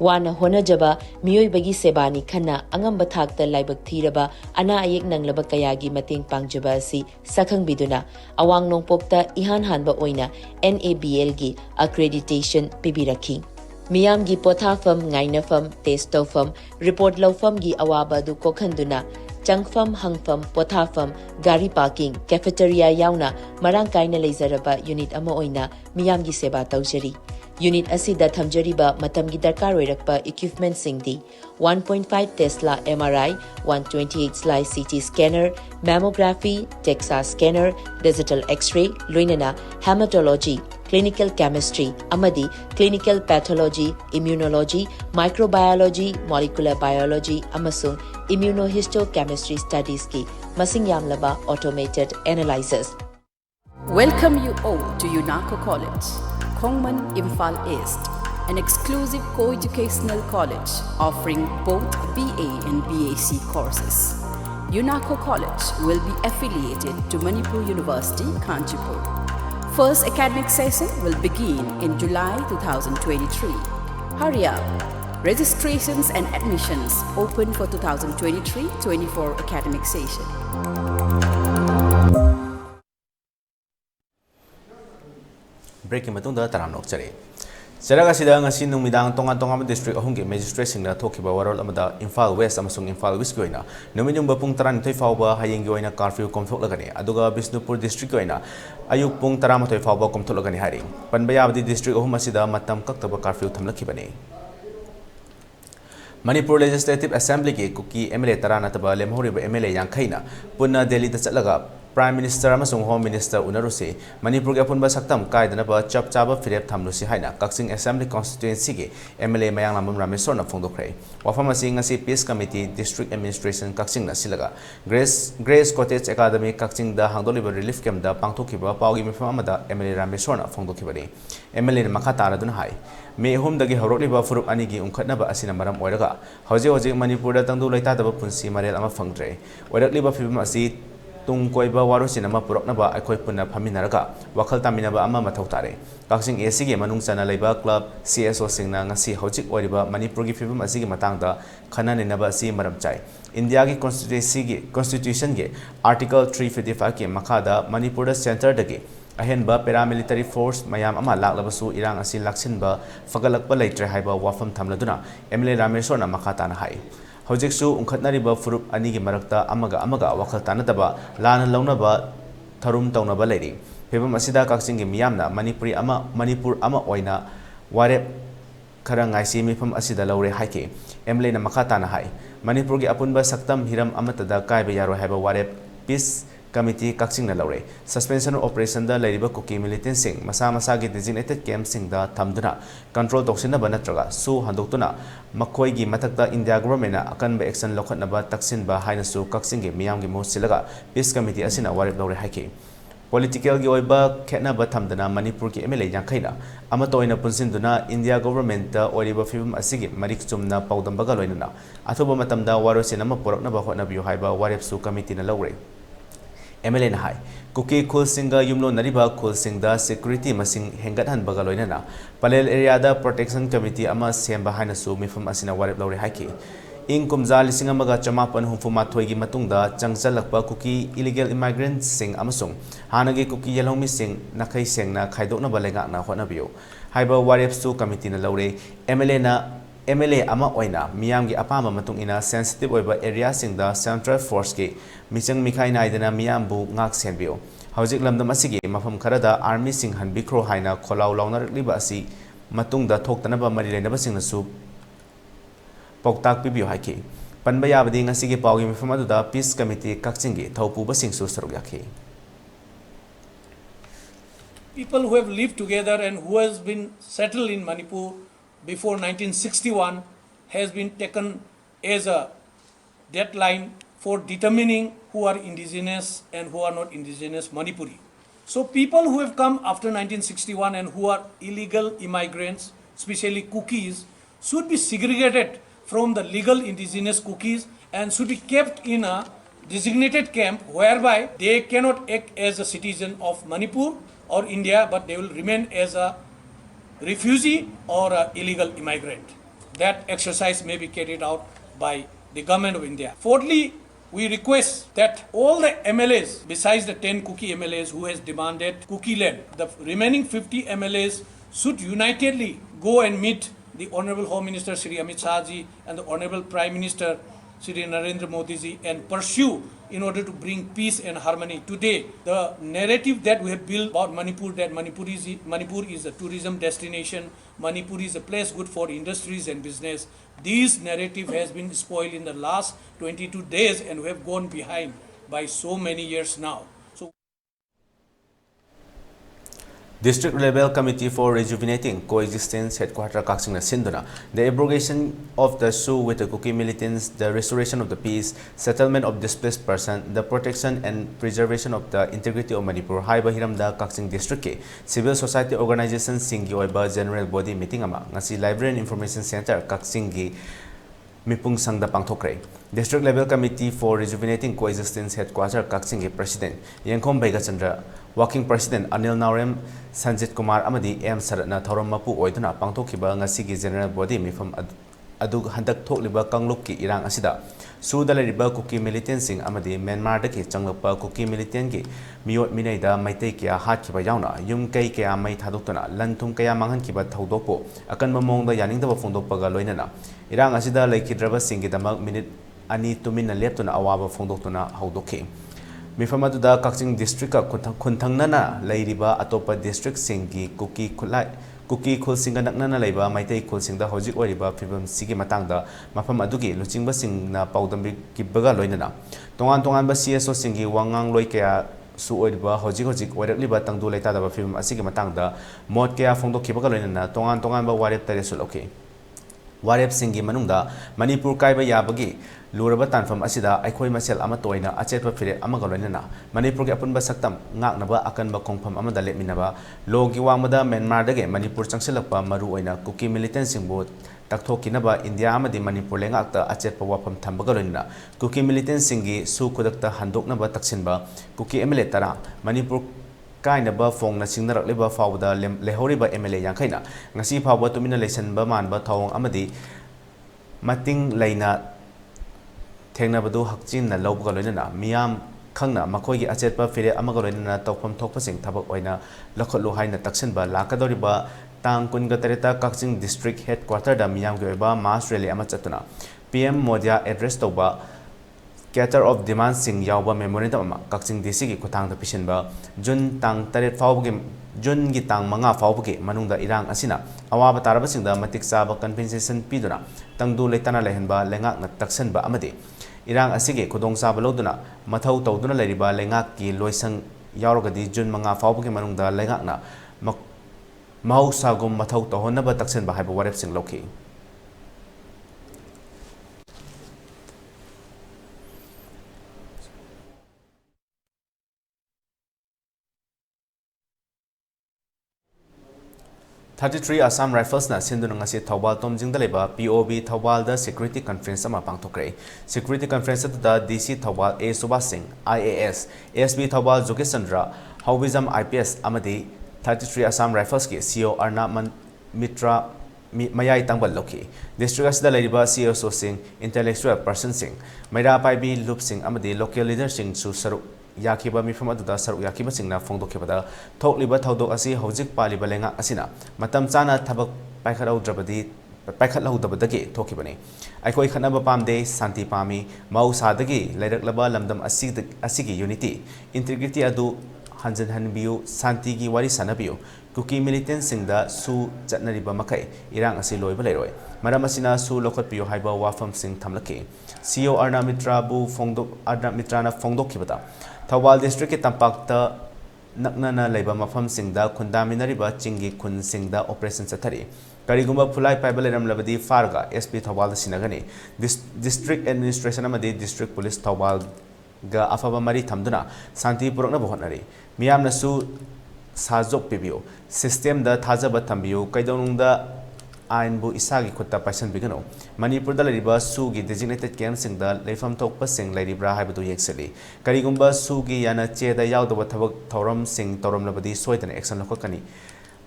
wana hona jaba miyoi bagi sebani khana angamba thakta laibak thiraba ana ayek nanglaba kayagi mating pangjaba si sakhang biduna awang nongpokta ihan hanba oina NABL gi accreditation pibirakhi miyam gi pothafam ngainafam testofam report lawfam gi awaba du kokhanduna changfam hangfam pothafam gari parking cafeteria yauna marang kaina leizaraba unit ama oina miyam gi seba tawjari Unit asida thamjariba matamgi darkar oirakpa equipment singdi 1.5 Tesla MRI, 128 slice CT scanner, mammography, DEXA scanner, digital X-ray, loinana hematology, clinical chemistry, amadi clinical pathology, immunology, microbiology, molecular biology, amasung immunohistochemistry studies ki masing yamlaba automated analyzers. Welcome you all to UNACO College, Kongman Imphal East, an exclusive co-educational college offering both BA and BAc courses. UNACO College will be affiliated to Manipur University, Kanchipur. First academic session will begin in July 2023. Hurry up! Registrations and admissions open for 2023-24 academic session. Breaking matungda taram nokchare Seraga sida ngasi numidang tongan district ahungki magistrate singna thokiba warol amada Imphal West amasung Imphal West goina numinung bapung 13 fawba hayeng goina curfew komthok lagani aduga Bisnupur district goina ayuk pung 13 fawba komthok lagani hari panbayabdi district ahum asida matam kaktaba curfew thamlakhibani Manipur Legislative Assembly ki kuki MLA tarana taba lemhoriba MLA yankhaina punna Delhi da chatlaga Prime Minister amasung Home Minister unarusi Manipur ge apunba saktam kaidana ba chap chaba firep thamlusi haina Kaksing Assembly constituency ge MLA mayang lamam Rameswar na phongdokre wafam asi ngasi Peace Committee District Administration Kaksing na silaga Grace Cottage Academy Kaksing da hangdoliba relief camp da pangthokiba pawgi mifam amada MLA Rameswar na phongdokibani MLA makha taraduna hai May home the Horoliba Furup Anigi Unkatnaba Asina Maram Oiraga Hoji Manipur tangdu laita the punsi marel ama fangdre Oirakliba film asi tung koiba waru sinama puroknaba akoi punna phaminaraga wakhal taminaba ama mathautare Kaksing AC ge manung chana leiba club CSO singna ngasi hojik oiriba Manipur gi film asigi matangda khana ninaba asi maram chai India gi constitution ge article 355 ke makhada Manipur da center dagi ahenba paramilitary force mayam ama laklabasu irang asi laksinba fagalakpa leitre haiba wafam thamladuna MLA Rameswar na makhata na hai Hojiksu unkhatnariba furup anigi marakta amaga wakhal tanadaba lana launaba tharum taunaba leiri phebam asida Kaksing gi miyamna Manipur ama oina warep khara ngaisi mifam asida laure haike MLA na makhata na hai Manipur gi apunba saktam hiram amatada kaiba yaro haiba warep Peace Committee Kaksing na laure suspension operation da leiriba kuki militant sing masa gi designated camp sing da thamduna control toksina banatraga su handoktuna makhoi gi matakta India government na akanba action lokhatna ba taksin ba haina su Kaksing gi miyam gi mosilaga Peace Committee asina warep laure haike political gi oiba khetna ba thamdana Manipur ki MLA yankhaina ama toina punsinduna India government da oiriba film asigi marik chumna paudambaga loinana athoba matamda warosin ama porokna ba hotna biu haiba warep su committee na laure MLA na hai kuki khul singa yumlo nariba khul singda security masing hengat han bagaloina palel area da protection committee ama semba haina su mifam asina warep lawre haiki ing kumza lising amaga chamapan humfuma thoigi matungda changchalakpa kuki illegal immigrants sing amasung hanagi kuki yelhomi sing nakai sengna khaidokna balenga na honabiyo haiba warep su committee na lawre MLA ama oina miyamgi apama matung ina sensitive oiba area singda central force ki michang mikhai naidana miyambu ngak senbio hojik lamdam asigi mafam kharada army sing hanbikro haina kholau launarliba asi matungda thoktanaba mari lenaba singna su poktak pibio haiki panba yabadi ngasigi pawgi mifam aduda peace committee kakchingi thaupuba singsu saruk yakhi. People who have lived together and who has been settled in Manipur before 1961 has been taken as a deadline for determining who are indigenous and who are not indigenous Manipuri. So people who have come after 1961 and who are illegal immigrants, especially Kukis, should be segregated from the legal indigenous Kukis and should be kept in a designated camp whereby they cannot act as a citizen of Manipur or India, but they will remain as a refugee or an illegal immigrant. That exercise may be carried out by the government of India. Fourthly, we request that all the MLAs, besides the 10 Kuki MLAs who has demanded Kuki land, the remaining 50 MLAs should unitedly go and meet the Honorable Home Minister Shri Amit Shah ji and the Honorable Prime Minister Shri Narendra Modi ji and pursue in order to bring peace and harmony. Today, the narrative that we have built about Manipur, that Manipur is a tourism destination, Manipur is a place good for industries and business, this narrative has been spoiled in the last 22 days and we have gone behind by so many years now. District Level Committee for Rejuvenating Coexistence Headquarter Kaksing na Sinduna, the abrogation of the SU with the Kuki militants, the restoration of the peace, settlement of displaced person, the protection and preservation of the integrity of Manipur, Haiba Hiramda Kaksing District ke Civil Society Organization Singi Oiba General Body Meeting ama ngasi Library and Information Center Kaksing gi Mipung Sangda Pangthokre. District Level Committee for Rejuvenating Coexistence Headquarter Kaksing President Yengkom Begachandra, Working President Anil Naorem, Sanjit Kumar Amadi M Saratna Thorom Mapu Oiduna Pangthokiba ngasigi General Body Mifam adug handak thokliba kangluk ki irang asida suda leriba Kuki militant sing amadi Myanmar daki changlapa Kuki militant ki miyot minaida maitei kya hatkiba yauna yum kai kya mai thadoktuna lanthum kya manghan kiba thodokpo akan mamongda yaningdaba phongdokpaga loinana irang asida laikidraba singi damak minute ani tumina leptuna awaba phongdoktuna haudokhi Mifam aduda Kaksing District ka khuntangnana lairiba atopa district singi Kuki khul singa naknana laiba maitei khul singda hojik oiriba phibam sigi matangda mafam adugi luchingba singna paudambi kibaga loinana tongan ba CSO singi wangang loi kya su oiriba hojik oirakliba tangdu leita da phibam asigi matangda mot kya phongdo kibaga loinana tongan ba warep taresul okay warep singi manungda Manipur kaiba yabagi luraba tanfam asida aikhoi masel ama toina achetpa phire ama galoinana Manipur ge apunba saktam ngaknaba akanba khongpham ama dale minaba logi wangmada Myanmar dage Manipur changselakpa maru oina Kuki militant singbo takthokkinaba India amadi Manipur lengakta achetpa wafam thamba galoinana Kuki militant singi su khudakta handoknaba taksinba Kuki MLA tara Manipur kainaba phongna singnarakliba fawda lehoriba MLA yangkhaina ngasi fawba tumina lesanba manba thawong amadi mating laina Tengnabadu Hakchin na Lobga Loinana, Miam Kangna, Makogi Achetpa Fire Amagolina, Topam Topasing, Tabak Oina, Lokolu Haina Taksinba, Lakadoriba, Tang Kungatareta, Kaksing District Headquarter, da Miam Goeba, Mas Rally Amachatuna, PM Modia Address Toba, Cater of Demand Sing Yauba Memorandum, Kaksing Disiki Kutang the Pishinba, Jun Tang Taret Fawgim, Jun Gitang Manga Fawbuki, Manunda Irang Asina, Awaba Tarabasing the Matik Saba Compensation Piduna, Tangdu Letana Lehenba, Lengak Taksenba Amadi. Irang asige kudong sabaloduna mathau tawduna leriba lengak ki loisang yaurogadi jun manga fawbuki manungda lengakna mau sagum mathau tawhonaba taksen ba haiba warep sing lokhi 33 Assam Rifles na sinduna ngasi Thobal Tomjing daleba POB Thobal da Security Conference ama pangthokre. Security Conference da DC Thobal A Subhas Singh IAS SB Thobal Jokesandra Haubizam IPS amadi 33 Assam Rifles ki CO Arna Mitra Mayai Tangbal Loki District asida leriba CO So Singh Intellectual Person Singh Maira Paibi Loop Singh amadi local leader Singh su saru Yakiba mifam aduda saru yakiba singna phongdokhebada thokliba thodok asi hojik paliba lenga asina matam chana thabak paikhatlahudabadagi thokibani aikoi khanaba pamde santi pami mausadagi lairaklaba lamdam asigi unity integrity adu hanjan hanbiu santi gi wari sanabiu kuki militant singda su chatnariba makai irang asi loiba leiroi maram asina su lokotpiu haiba wafam sing thamlaki CO Arna Mitra bu Mitrana phongdokhibada Thawal District ki tampakta naknana laiba mafam singda khundaminariba chingi khun singda operation chathari karigumba phulai paibal ramlabadi farga SP Thawal sinagani district administration amadi district police Thawal ga afaba mari thamduna santi purakna bohonari miyamna su sajok pibio system da thajaba thambio kaidonungda Ainbu Isagi Kutta Paisan Bigano, Manipur da Lariba Sugi designated camp sing the Lefam Tokpa sing Laribra Habatu Yexeli, Karigumba Sugi Yana Che the Yao the Toram sing Toram Labadi Soit and Exxon Lokani,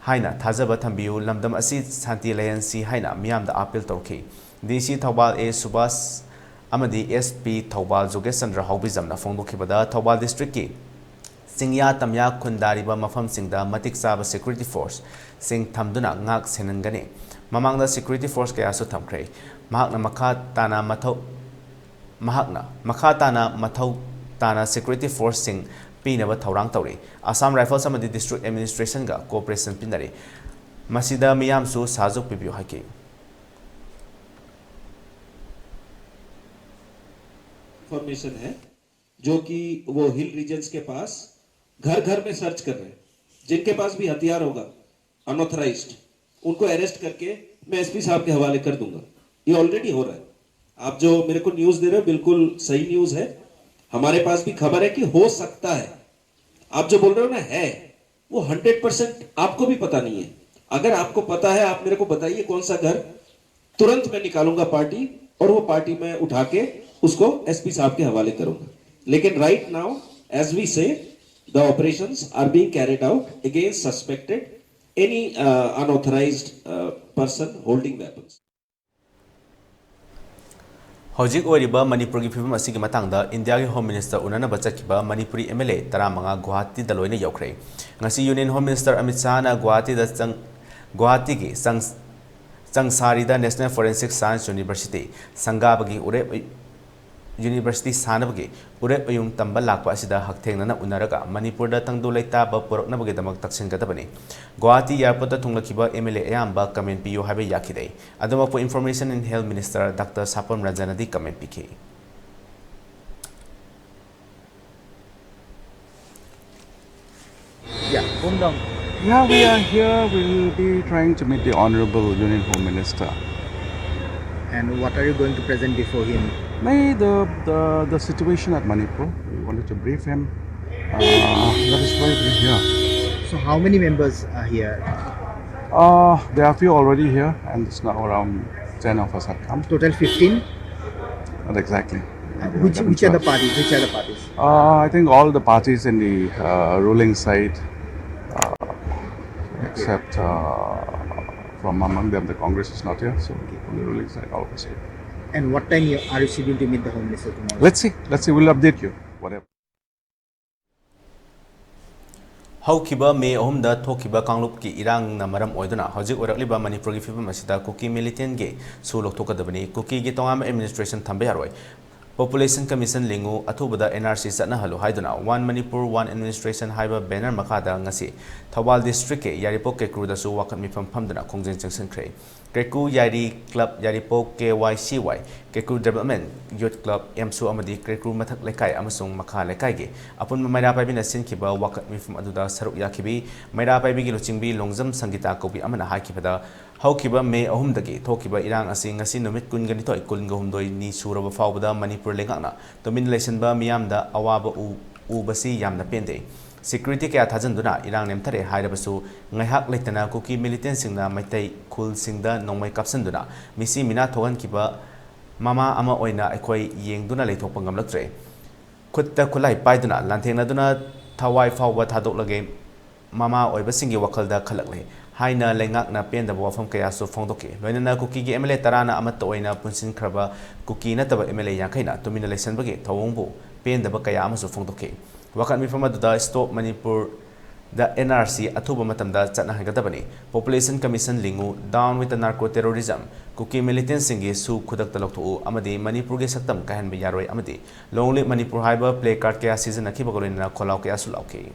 Haina, Tazaba Tambiu, Lamdam Asid Santi Layansi Haina, Miam the Apil Torki, DC Tawal A Subas Amadi SP Tawal Zogesandra Hobizam na Fongo Kibada, Tawal District Singya Tamya Kundariba Mafam sing the Matik Saba Security Force, sing Tamduna Ngak Senangane. Mamangda security force kaya su thamkre mahakna mathau tana security force sing pinaba thaurang tawri Assam Rifles amadi district administration ga cooperation pinari masida miyam su sajok pibiu haki information है जो कि वो हिल regions के पास घर घर में search कर रहे हैं जिनके पास भी हथियार होगा अनऑथराइज्ड उनको अरेस्ट करके मैं एसपी साहब के हवाले कर दूंगा ये ऑलरेडी हो रहा है आप जो मेरे को न्यूज़ दे रहे हो बिल्कुल सही न्यूज़ है हमारे पास भी खबर है कि हो सकता है आप जो बोल रहे हो ना है वो 100% आपको भी पता नहीं है अगर आपको पता है आप मेरे को बताइए कौन सा घर तुरंत मैं निकालूंगा पार्टी और वो पार्टी में उठा के उसको एसपी साहब के हवाले करूंगा लेकिन right now as we say the operations are being carried out against suspected any unauthorized person holding weapons. Hojik oriba Manipur ki phibam asigi matangda India ki Home Minister unana bachakiba Manipuri MLA 15 Guwahati da loina yaukre. Ngasi Union Home Minister Amit Shah na Guwahati ki Sangsari da National Forensic Science University Sangabagi ure University Sanabagi ure payung tambal lakpa asida hakthengna unaraga Manipur da tangdu laita ba porokna bagi damak taksin katabani Guwahati airport da thunglakiba MLA ayamba comment piyo habe yakidai adama po Information and Health Minister Dr. Sapam Rajanadi comment piki Yeah, we are here. We will be trying to meet the Honorable Union Home Minister. And what are you going to present before him? May the situation at Manipur. We wanted to brief him. That is why we're here. So how many members are here? There are a few already here, and it's now around 10 of us have come. Total 15? Not exactly. Which are the parties? Which are the parties? I think all the parties in the ruling side, except from among them the Congress is not here, so on the ruling side all of us here. And what time are you scheduled to meet the Home Minister tomorrow? Let's see. We'll update you. Whatever. Haukiba May Omda Tokiba Kanglup ki Irang na maram oiduna Hojik Orakliba Manipur ki phibam asida Kuki militant ge sulok tokadabani Kuki gi tongam administration thambe haroi Population Commission lingu athubada NRC satna halu haiduna One Manipur One Administration haiba banner makada ngasi Thawal district ke Yaripok ke kru da su wakat mifam phamduna khongjeng changsan khrei Keku Yari Club Yaripok KYCY Keku Development Youth Club MSU amadi Keku mathak lekai amasung makha lekai ge apun maira paibi na sinkiba wakat mifam aduda saruk yakibi maira paibi gi luchingbi longjam sangita kobi amana hakibada Haukiba May ahumdagi thokiba irang asi ngasi numit kunganitoi kungahumdoi ni suraba fawbada Manipur lengakna domination ba miyamda awaba ubasi yamna pende security kaya thajanduna irang nemthare hairabsu ngaihak leitana kuki militant singna maitai khul singda nongmai kapsanduna misi mina thogan kiba mama ama oina ekhoi yengduna leithokpa ngamlaktre khutta khulai paiduna lanthengna thawai fawba thadoklage mama oibasingi wakhalda khalakle haina lengakna pendaba wafam kaya su phongdoki loinana kuki gi MLA tarana amatta oina punsin khraba kuki nataba MLA yankaina tumina lesenbagi thawongbu pendaba kaya amasu phongdoki wakat mifama duda stop Manipur the NRC athuba matamda chatna hagadabani population commission lingu down with the narco terrorism kuki militant singi su khudak taloktu amadi Manipur ge saktam kahan be yaroi amadi lonely Manipur haiba play card kaya season akhiba golina kholaw kaya sulauki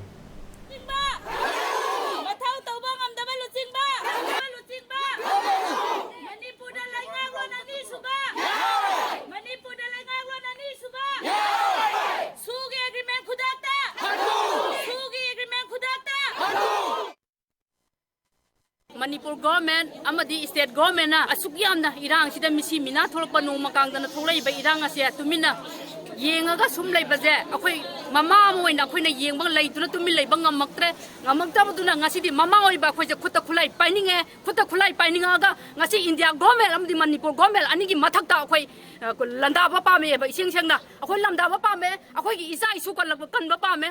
Manipur government amadi state government na asukyamna irang sida misi mina tholpa no makangdana tholai ba irang ase tumina yengaga sumlai baje akoi mama moina khoina yengbang laituna tumin leiba ngamaktre ngamaktabuduna ngasidi mama oiba khoje khuta khulai paininga ga ngasi India government amdi Manipur government anigi mathakta akhoi landa ba pame ba ising sengna akhoi lamda ba pame akhoi gi isa isu kan ba pame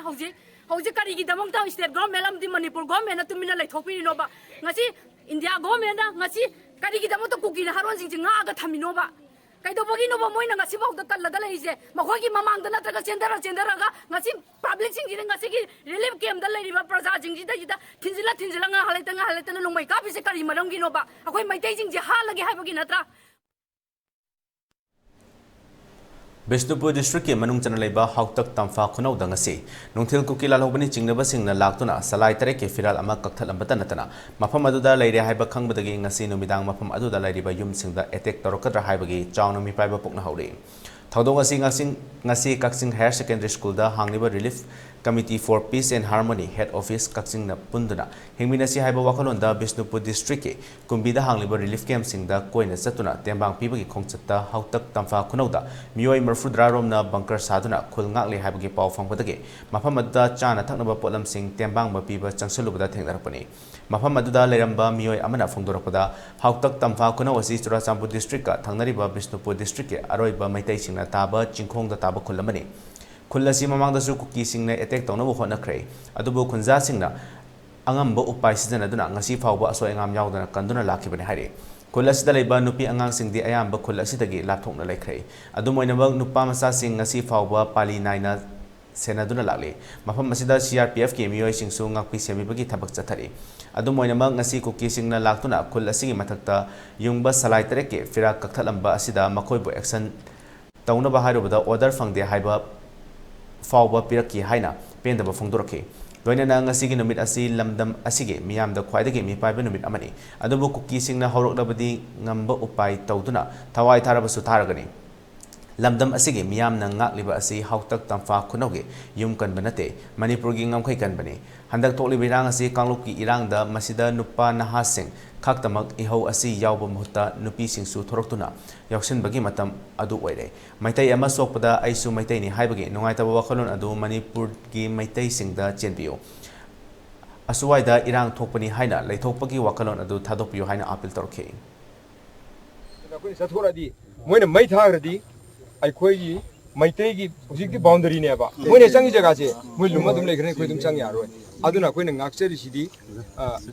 hauji kari gi damang ta state government amdi Manipur government na tumina laithokpi no ba ngasi India government na ngasi kari gi damang to kuki na haron sing nga aga thamino ba kaido bagi no ba moina ngasi ba da laga leise makhoi gi mamang da na tra chendara ga ngasi public sing gi ngasi gi relief camp da lei ba praja jing ji da thinjila nga haleta na longmai ka bise kari maram gi no ba akhoi maitai jing ji ha lagi ha bagi natra Bishnupur district ke manung chana leiba hautak tamfa khunau dangasi nungthil kuki lalhobani chingnaba singna laktuna salai tare ke firal ama kakthal ambata natana mafam aduda leire haiba khangbadagi ngasi numidang mafam aduda leiriba yum singda attack torokadra haibagi chawna mi paiba pokna haure thodong ngasi kaksing higher secondary school da hangliba relief committee for peace and harmony head office kaksing na punduna hingminasi haiba wakhalon da Bishnupur district ke kumbida hangliba relief camp singda koina chatuna tembang pibagi khongchatta hautak tamfa khunauda mioi marfudra romna bunker saduna khulngakle haibagi paw phangpadage mafam aduda chana thaknaba potlam sing tembang ba piba changsalubada thengdarapani mafam aduda leramba mioi amana phongdorakpada hautak tamfa khunau asi Churachandpur district ka thangnariba Bishnupur district ke aroiba maitai singna taba chingkhongda taba khulamani khulasi mamangda su kuki singna attack tawnabu hotnakhre adubu khunja singna angamba upai sijanaduna ngasi fawba asoi angam yaudana kanduna lakhibani haire khulasi leiba nupi angang singdi ayamba khulasi dagi lapthokna laikhre adumoinabak nupa masa sing ngasi fawba pali naina senaduna lakle mafam asida CRPF ke mioi singsu ngakpi semibagi thabak chathari adumoinabak ngasi kuki singna laktuna khulasi gi mathakta yungba salai tere ke fira kakthalamba asida makoibu action taunaba hairubada order fangde haiba fawba piraki haina pendaba phongdorake loinana ngasi gi numit asi lamdam asige miyamda khwaidagi mi paiba numit amani adubu kuki singna horoklabadi ngamba upai tawduna thawai tharabasu tharagani lamdam asige miyamna ngakliba asi hautak tamfa khunauge yum kanba nate Manipur gi ngamkhai kanbani handak tokliba irang asi kanglukki irangda masida nupa nahasing khaktamak ihau asi yawba muhutta nupi singsu thoroktuna yauksinbagi matam adu oire maitai ama sokpada aisu maitai ni haibagi nungaitaba wakhalon adu Manipur gi maitai singda chenbiyo asuwaida irang thokpani haina leithokpagi wakhalon adu thadokpiyo haina appeal torke nakoi sathoradi moina mai thagradi aikhoi maitai gi hujikti boundary ne ba moina changi jaga se moi luma dum lekhre khoi dum chang yaroi aduna koina ngakcheri sidi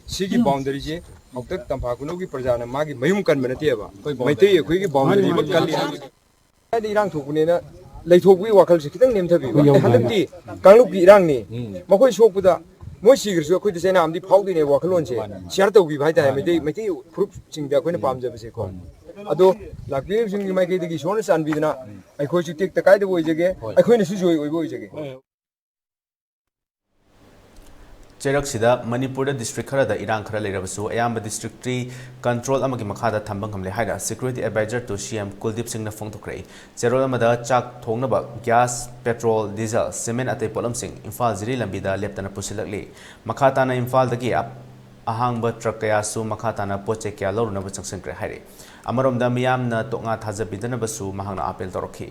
sigi boundary je hautak tamfa kunogi prajana magi mayum kan banate ba maitai ekhoi gi boundary ba kalli adi irang thokune na leithokwi wakhal se kitang nemthabi ba hanakti kangluk gi irang ni makoi sokpuda moi sigirsu akhoi de sena amdi phawdi ne wakhalon se share tawbi bhai ta maitai group singda koina pamjaba se ko ado lakbi sing mai ke digi shon san bidna akhoi chu tek takai de boijege akhoi ne sujoi oi boijege Cherak Manipur district khara irang khara leirabasu ayamba district 3 control amagi makhada thambang hamle haida security advisor to CM Kuldip Singh na phongthokre cherol amada chak thongnaba gas petrol diesel cement ate polam sing Imphal jiri lambida leptana pusilakli makhata na Imphal dagi ahangba truck kaya su makhata na poche kya loruna ba changsankre haire amarom da miyam na tonga thajabidana basu mahangna apel torokhi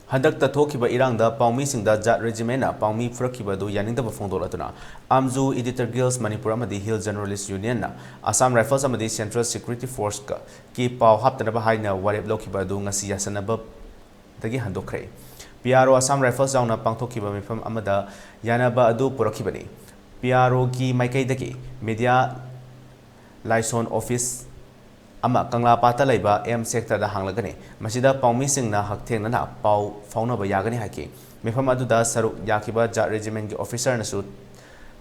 Handakta thokiba irangda paumi singda Jat Regiment paumi furakhiba du yaningdaba phongdolatuna Amzu Editor Guilds Manipur amadi Hill Generalist Union na Assam Rifles amadi Central Security Force ka ki pau haptanaba haina warep lokhiba du ngasi yasanaba dagi handokre PRO Assam Rifles jauna pangthokiba mifam amada yanaba adu purakhibani PRO ki maikai dagi media liaison office ama Kangla Pata Laiba M sector da hanglagani masida paumi singna haktheng na pau fauna ba yagani haki mefam aduda saruk yakiba Jat Regiment gi officer nasu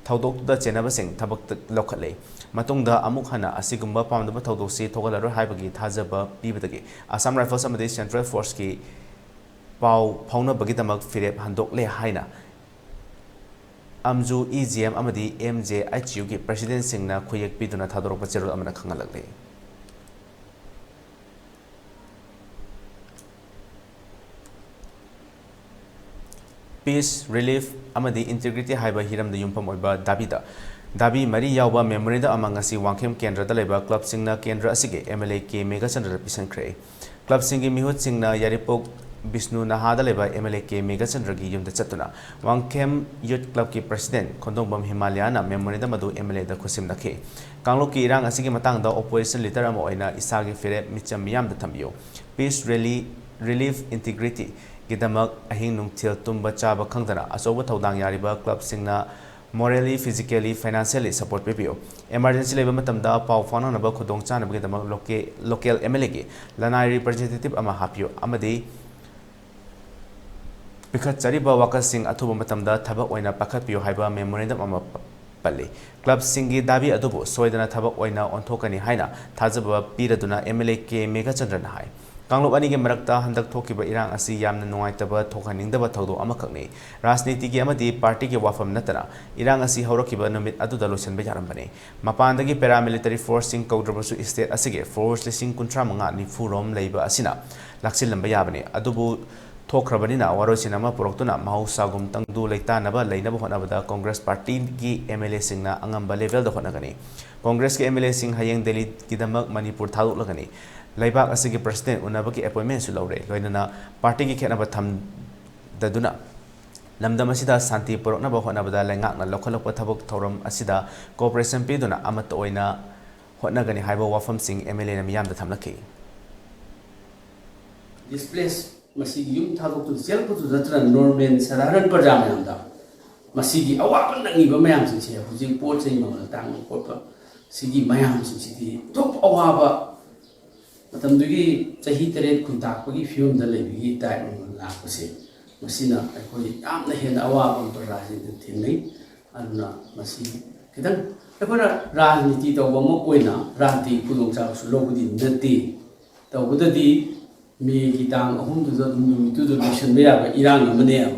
thaudok da chenaba sing thabak lokhale matungda amuk hana asigumba pamdaba thaudok si thogalaro haibagi thajaba pibadagi Assam Rifles amadi Central Force ki pau fauna bagi tamak firep handok le haina Amzu EGM amadi MJHU ki president singna khuyek piduna thadorok pacherol amana khangalakle Peace, Relief, amadi Integrity haiba hiram da yumpam oiba dabi mari yauba memoranda amang asi wangkem kendra da leba club singna kendra asige MLA ke Mega Chandra pisankre club singi mihut singna yaripok Bisnu Nahada leba MLA ke Mega Chandra gi yumda chatuna wangkem youth club ki president Kondongbam Himalayana memoranda madu MLA da khusim nakhe kanglo ki irang asige matang da opposition leader ama oina isagi fere micham yam da thambiyo Peace, Relief, Integrity Gidamak ahing nungtil tumba chaba khangdana asoba thodang yariba club singna morally, physically, financially support pepio emergency leba matamda pau fana naba khudong chana gidamak local MLA gi lanai representative ama hapio amadi pikhat chariba wakas sing athuba matamda thabak oina pakhat pio haiba memorandum ama palle club singi dabi adubu soidana thabak oina onthokani haina thajaba piraduna MLA ke Mega Chandra na hai Kanglop ani ke marakta handak thokiba irang asi yamna nungaitaba thokhaningdaba thawdo amakakni rajniti gi amadi party ke wafam natana irang asi hawrakiba numit aduda losenba yarambane mapandagi paramilitary force sing kaudrabasu state asige force lising kuntra manga ni furom leiba asina laksilamba yabane adubu thokrabanina warosinama poroktuna mahausagum tangdu leitanaba leinaba honabada Congress party gi MLA singna angamba level da honagani Congress ke MLA sing hayeng Delhi kidamak Manipur thaluk lagani Laibak asigi president unabaki appointment su laure loinana party ki khenaba tham daduna lamdam asida santi porokna ba honabada lengak na lokholok thabok thoram asida cooperation piduna amat oina hotnagani haiba wafam sing MLA na miyam da thamlaki This place masigi yum thabok tu sel pu tu jatra normal sadaran parja mayamda masigi awapan nangi ba mayam sing se hujing pot sing ma tang pot pa sigi mayam sing sidi top awaba Matamdugi chahi teret kuntak pagi film da lebi time la pase masina akoi amna hen awa bam rajin thinai anna masi kidan ekora rajniti to bamo koina ranti pulong cha su lobudi nati to budadi mi gitang ahum du da mi tu du mission me ya irang amane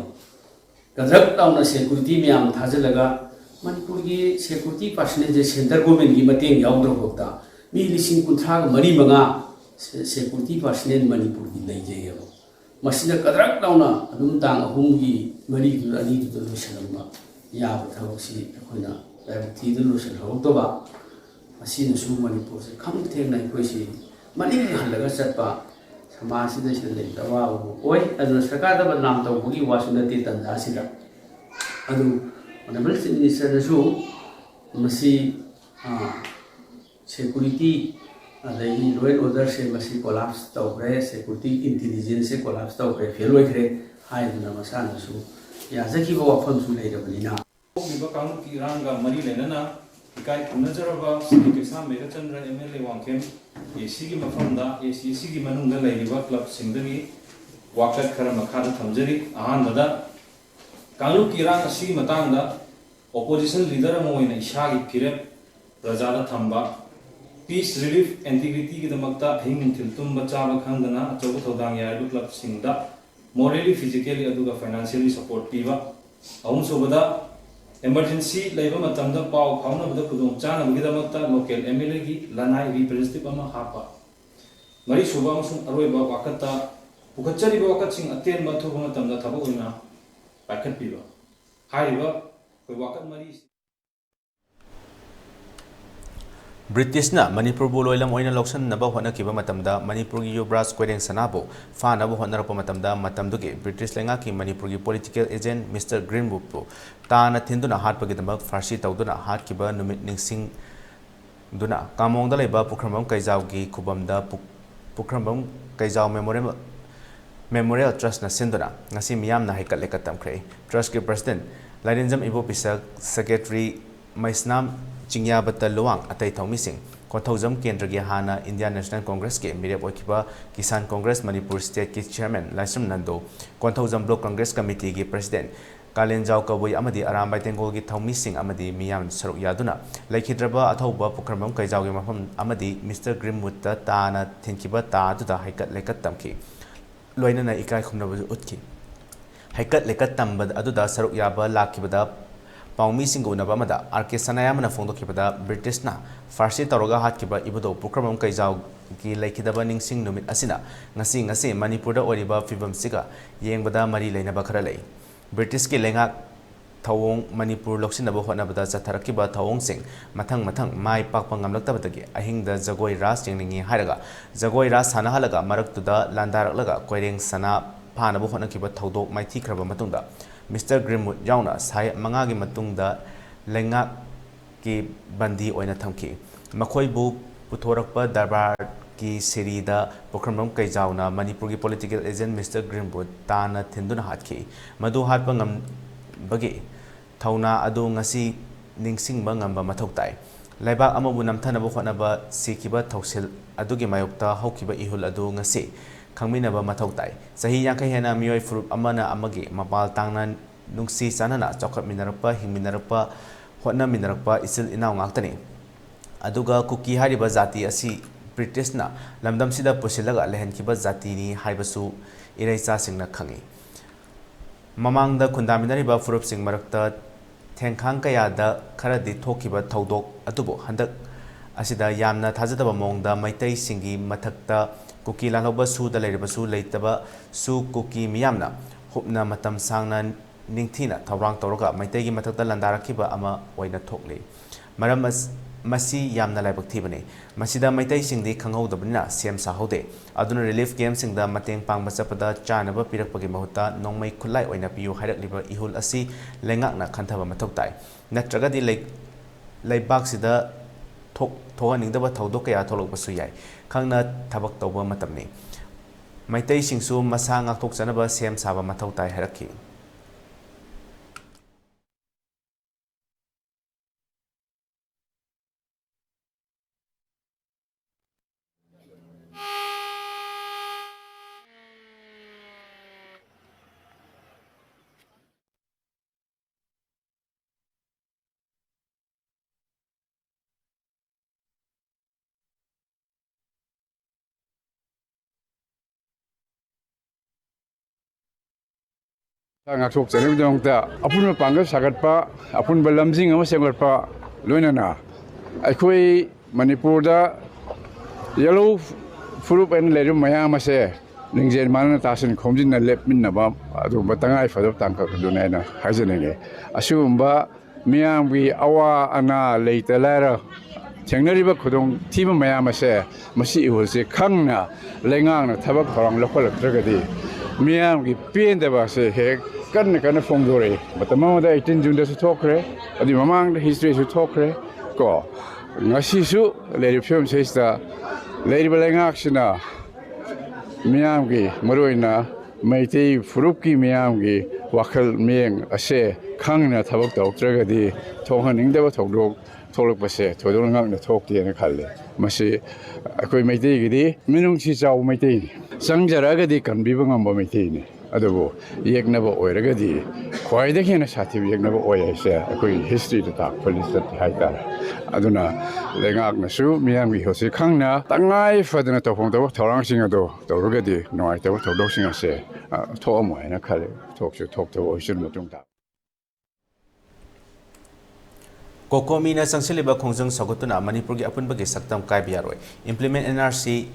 kadrak tauna security me am thajalaga Manipur gi security percentage center government gi mateng yaudro hokta mi lising kunthra mari manga security personnel Manipur ki leije yo masina kadrak tauna adum tang ahum gi mari du ani du losalamba ya thawak si khoina ti du losal hok to ba masina su Manipur se kham theng nai khoi si mani halaga chatpa samasi da se le dawa oi adu sarkar da nam taw bugi wasunati tanda sida adu honorable minister da su masi security Adai law and order se masi collapse tawre security intelligence se collapse tawre fail oikre hai na masana su ya zaki ba wafam su lai rabalina biba kamu ki ranga mari lenana ikai punajaraba sri krishna Mega Chandra MLA wangkem AC gi mafamda AC gi manungda laiba club singdagi wakat khara makhada thamjari ahan bada kalu ki ranga si matangda opposition leader amoina ishagi phirep rajada thamba Peace, Relief, Integrity ki damakta hing tiltum bachaba khangdana achoba thodang yaibu club singda morally, physically aduga financially support piba ahum sobada emergency laiba matamda pau phauna bada khudong chana gi damakta local MLA gi lanai representative ama hapa mari suba amasung aroiba wakata pukachari ba wakat sing aten ba thoba matamda thaba oina pakat piba haiba koi wakat mari Britishna Manipur bu loilam oina loksan naba hona kiba matamda Manipur gi Yuvraj Koireng Sanabo fa naba hona rapa matamda matamdugi British lenga ki Manipur gi political agent Mr. Greenwood bu ta na thinduna hat pagi damak farsi tawduna hat kiba numit ningsing duna kamong da leba pukrambam kaijaw gi kubamda pukrambam kaijaw memorial trust na sinduna ngasi miyam na haikat lekatam kre trust ki president Lairinjam Ibo Pisak secretary Maisnam Chingya Bata Luang Atai Thongmi Singh Kothojam Kendra gi Hana Indian National Congress ke Mirep Okiba Kisan Congress Manipur State ki Chairman Laisum Nando Kothojam Block Congress Committee gi President Kalenjau Kabui Amadi Arambai Tengol gi Thongmi Singh Amadi Miyam Saruk Yaduna Laikhidraba Athoba Pukramam Kaijau gi Mafam Amadi Mr. Grimwood ta na Thinkiba ta Duda Haikat Lekat Tamki Loinana Ikai Khumnabu Utki Haikat Lekat Tambad Aduda Saruk Yaba Lakibada Paumi Singo Nabamada, Arke Sanayamana Fondo Kibada, British na, Farsi Taroga Hatkiba, Ibudo, Pukramam Kaijau, Gilakidaba Ningsing Numit Asina, Ngasi, Manipura Oriba, Fibam Siga, Yengbada Mari Lena Bakarale. British Kilenga Tawong Manipur Loksinabo Honabada Zatarakiba Tawong Sing, Matang, Mai Pakpangam Laktabagi, Ahing the Zagoi Ras Jingling Haraga, Zagoi Ras Hanahalaga, Marak to the Landar Laga, Koiring Sana, Panabo Honakiba Todo, Mighty Kraba Matunda. Mr. Greenwood Yauna Sai Mangagi Matungda Lenga ki Bandi Oina Tamki. Makoi bu Putorakpa Darbar ki Sirida Pokramam Kaijauna Manipur ki political agent Mr. Greenwood Tana Tinduna Hatki. Madu Hatpangam Bagi Tauna Adu Ngasi Ningsing Bangamba Matoktai. Laiba Amabu Namtanabo Honaba Sikiba Toksil Adugi Mayokta Hokiba Ihul Adu Ngasi. Kangminaba Matoktai. Sahi Yankai Hena Mioi Fruit Amana Amagi, Mapal Tangnan Nungsi Sanana, Chocolate Minerapa, Himinarapa, Hotna Minerapa, Isil Inau Ngactani. Aduga Kuki Hariba Zati Asi British na, Lamdam Sida Pusilaga Lehenkiba Zatini, Haibasu, Iresa Singna Kangi. Mamang the Kundaminariba Furup Sing Marakta, Tenkankayada, Karadi Tokiba Taudok, Atubo, Handak Asida Yamna Tazataba Monda, Maitai Singi, Matakta. Kuki Lanoba Su the Leribasu Laitaba Su Kuki Miyamna Hopna Matam Sangna Ningtina Taurang Toroga Maitegi Matata Landarakiba Ama Waina Tokli Maramas Masi Yamna Labactivani Masida Maitai Singdi Kango the Bina Siam Sahode Aduna Relief Games in the Mateng Pang Masapada Chanaba Pirapagi Mahuta Nongmai Kulai Oina Piu Hirak Liba Ihul Asi Lengakna Kantava Matoktai Natragadi Lake Baxida Tohaningdaba Taudokaya Tolok Basuyai Kangna Tabak Toba Matamni Maitai Singsu Masang Aktok Sanaba Siam Saba Matautai Heraki Ngaksok chani bjong ta apun pangga sagatpa apun balamjing ama sengatpa loinana aikhoi Manipur da yellow fruit and lerum mayam ase ningjen manana tasin khomjin na lepmin na ba adu batangai fadop tangka dunena hajenenge asumba miyam bi awa ana leitalara chengnariba khudong thiba mayam ase masi ihulse khangna lengang na thabak thorang lokol tragadi miyam gi pendeba se hek kan fongdore matama da 18 June da su thokre adi mamang da history su thokre ko ngasi su leri film sesta leri balenga aksina miyam gi maroina maitei furuki miyam gi wakhal meng ase khangna thabak tawtragadi thohaningdaba thogdok tholok pase thodol ngak na thokti na khalle masi akoi maitei gi minung si chaw maitei sangjara di kan bibangam ba maitei ni adabu yegnaba oiragadi khoide khena sathi yegnaba oyaise akoi history ta police ta haita aduna lengak na su miyam gi hosi khangna tangai fadna to phong to thorang singa do torugadi noi to thodok singa se thomo na khale thoksu thok to oisun mutung ta Kokomina Sangsiliba Kongjang Sogotuna Manipur gi apun bagi saktam kai biaroi implement NRC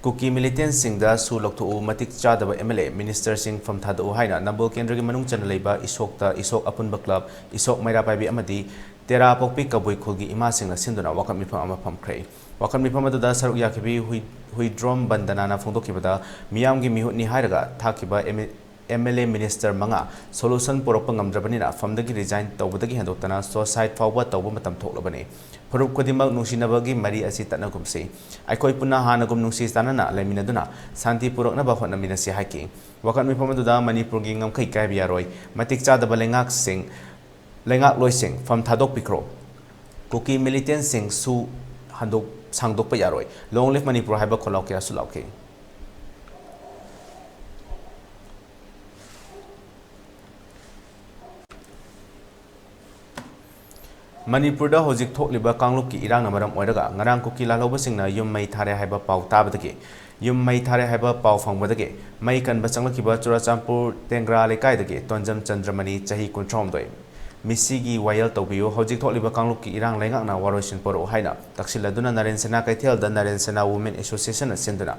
Kuki militant sing da su lokto matik chadaba MLA minister sing from thada haina nambol kendra gi manung chana leiba isok apun ba club isok maira pai bi amadi Tera Pokpi Kabui Kulgi Imasing Sinduna Wakam Mipam Ama Pamkray. Wakam Mipamada Saruk Yakibi Hui Drum Bandana Fundokibada, Miamgi Mihutni Hiraga, Takiba MLA Minister Manga, Solution Poropangam Drabanina, from the resign Tobudagi Handotana, so side forward Tobumatam Tolabani. Purup Kodima Nushinabagi, Marie Asitana Gumsi. I koi Puna Hanagum Nusi Tanana, Leminaduna, Santi Purok Nabahona Minasi hiking. Wakan Mipamaduda, Manipur Gingam Kaikabiaroi, Matikcha the Balengak Sing, Lengak Loising, from Tadok Pikro. Cookie Militant Sing Su Handok Sangdok Payaroi, Long live Manipur Haba Kolokia Sulauke. Manipur da hozik thokliba kangluk ki irang namaram oiraga ngarang ko kila loba singna yum mai thare haiba pau tabadage yum mai thare haiba pau phangwadage mai kan ba changlakiba Churachampur Tengra lekai dage Tonjam Chandramani chahi kunthrom doi misigi wayal tobiyo hozik thokliba kangluk ki irang lengak na warosin poro haina taksiladuna Naren Sena Kaithel da Naren Sena Women Association sinduna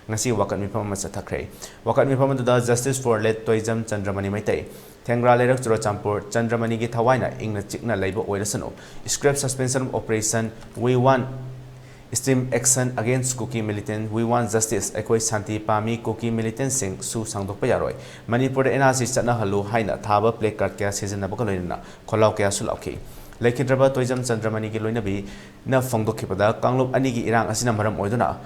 ngasi wakat mipam ma chathakre wakat mipam da Justice for Let Toijam Chandramani maitai Tengra Lerak Churachampur Chandramani gi thawaina ingna chikna leiba oirasano scrap suspension of operation we want extreme action against cookie militant we want justice ekoi santi pami cookie militant sing su sangdok payaroi Manipur NRC chatna halu haina thaba placard kya season na bakaloina kholau kya sulauki Lekidraba Toijam Chandramani gi loinabi na phongdokhipada kanglop ani gi irang asina maram oiduna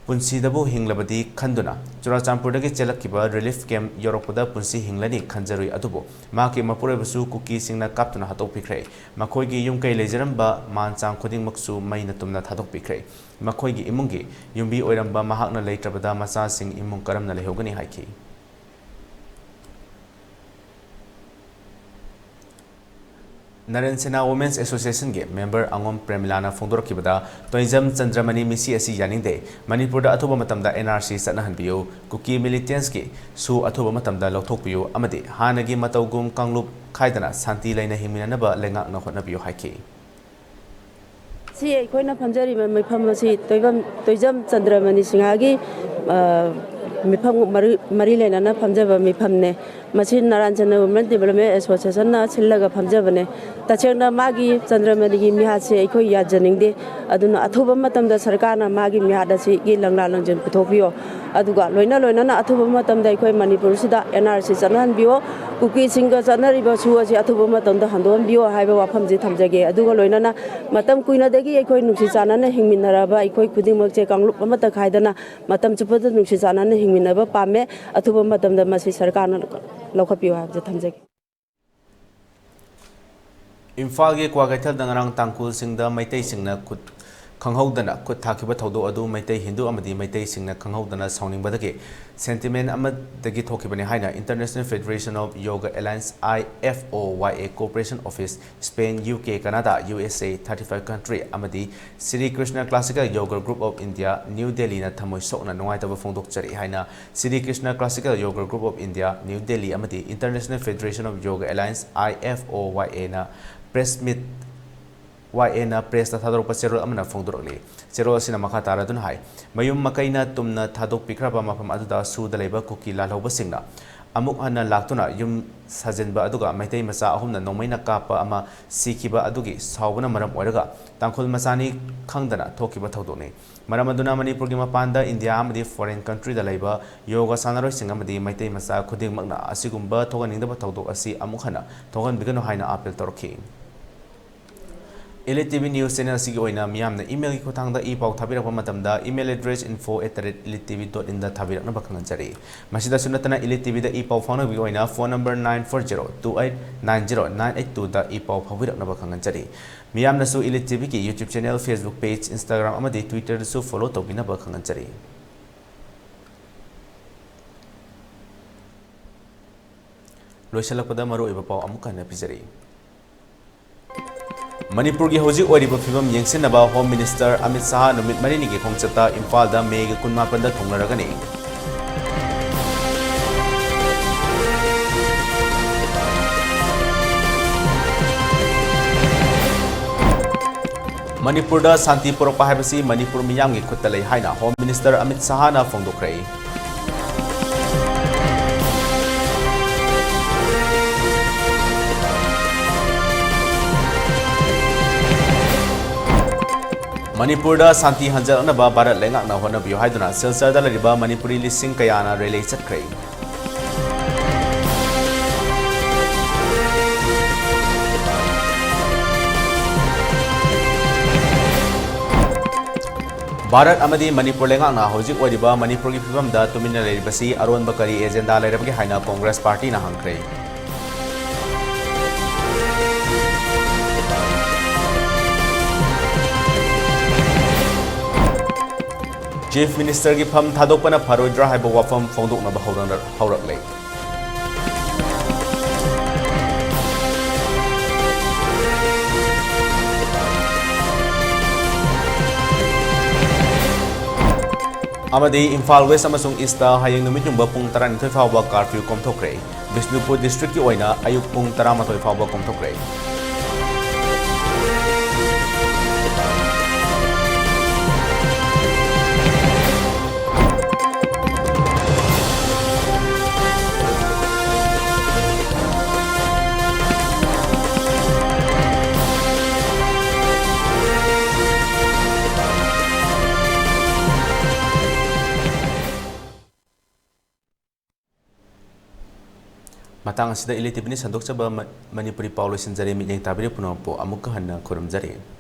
Punsi dabu hinglabadi khanduna Churachampurdagi chelakkiba relief camp yorokpada punsi hinglani khanjarui adubo maki mapurebasu cookie singna kaptuna hatokpikre makoigi yumkai lejaramba manchang khoding maksu maina tumna thadokpikre makoigi imungi yumbi oiramba mahakna leitrabada macha sing imung karamna lehogani haiki Naren Sena Women's Association ge member Angom Premilana Fondorkibada Toijam Chandramani Misi asi yaningde Manipur da athuba matamda NRC satnahanbiyo cookie militants ge su athuba matamda lothokpiyo amadi hanagi matawgum kanglup khaidana santi laina himinanaba lengak na hotnabiyo haiki si koina phamjari mai phamasi Toijam Chandramani singagi mifam mari lena na phamjaba mifamne Machin Naranjana Women Development Association na Chillaga Phamjabane Tachena Magi Chandramani gi mihase ekhoi yajaningde aduna athuba matamda sarkarna magi mihada si gi langla langjan puthopio aduga loina na athuba matamda ekhoi Manipur sida NRC chanan bio cookie singa chanari ba su asi athuba matamda handon bio haiba wafamji thamjage aduga loina na matam kuina degi ekhoi nungsi chanana hingminaraba ekhoi khudingmak che kanglup amata khaidana matam chupada nungsi chanana hingminaba pame athuba matamda masi sarkarna lokhapiyo habje thamjage Imphal ge Kwagaithal dangarang tangkul singda maitai singna khut khanghaudana khut thakiba thodo adu maitai Hindu amadi maitai singna khanghaudana sauningbadage sentiment amadagi thokibani haina International Federation of Yoga Alliance IFOYA Cooperation Office Spain UK Canada USA 35 country amadi Sri Krishna Classical Yoga Group of India New Delhi na thamoi sokna nongaitaba phongdokchari haina Sri Krishna Classical Yoga Group of India New Delhi amadi International Federation of Yoga Alliance IFOYA na press meet YA press ta thadok pasero amna phongdorli chero sina makha taradun hai mayum makaina tumna thadok pikraba mafam aduda su dalaiba cookie lalhoba singna amuk hana laktuna yum sajenba aduga maitai macha ahumna nomaina kapa ama sikiba adugi sawbana maram oiraga tangkhul masani khangdana thokiba thodone maram aduna Manipur gi mapanda India amadi foreign country da laiba yoga sanaroi sing amadi maitai macha khuding makna asigumba thoganingda thodok asi amuk hana thogan bigano haina appeal torki ELITETV News Channel sigi oina miyamna email gi khotangda e-pau thabirakpa matamda email address info@elitetv.in da thabirakna bakhanganjari masida sunatana ELITETV da e-pau phone bi oina phone number 9402890982 da e-pau phabirakna bakhanganjari miyamna su ELITETV ki YouTube channel Facebook page Instagram amadi Twitter su follow tawbina bakhanganjari loisalakpada maru iba pau amuka na pijari Manipur gi hoji oriba phibam yengsinaba Home Minister Amit Shah numit marini gi khongchata Imphal da May 18 da thonglaragani Manipur da santi porokpa haibasi Manipur miyam gi khutta lei haina Home Minister Amit Shah na phongdokrai Manipurda Santi Hanjalnaba Bharat Lengakna Honabiyo Haiduna Silsarda Lariba Manipuri lising kayana relay chakre. Bharat amadi Manipur lengakna hojik wadiba Manipur ki phibamda tumina leibasi aronba kari agenda leirabagi haina Congress Party na hangkre. Chief Minister ki pham thadokpana pharoidra haiba wafam phongdoknaba haurakle. Amadi Imphal West amasung Easta hayang numit yung pung 12 fawba curfew komthokre. Bisnupur district ki oina ayuk pung 13 fawba komthokre. Matang asida ELITETV ni sandok sa Manipuri Paulo sinjari minyang tabiri puno po amuk hanna kurum jari.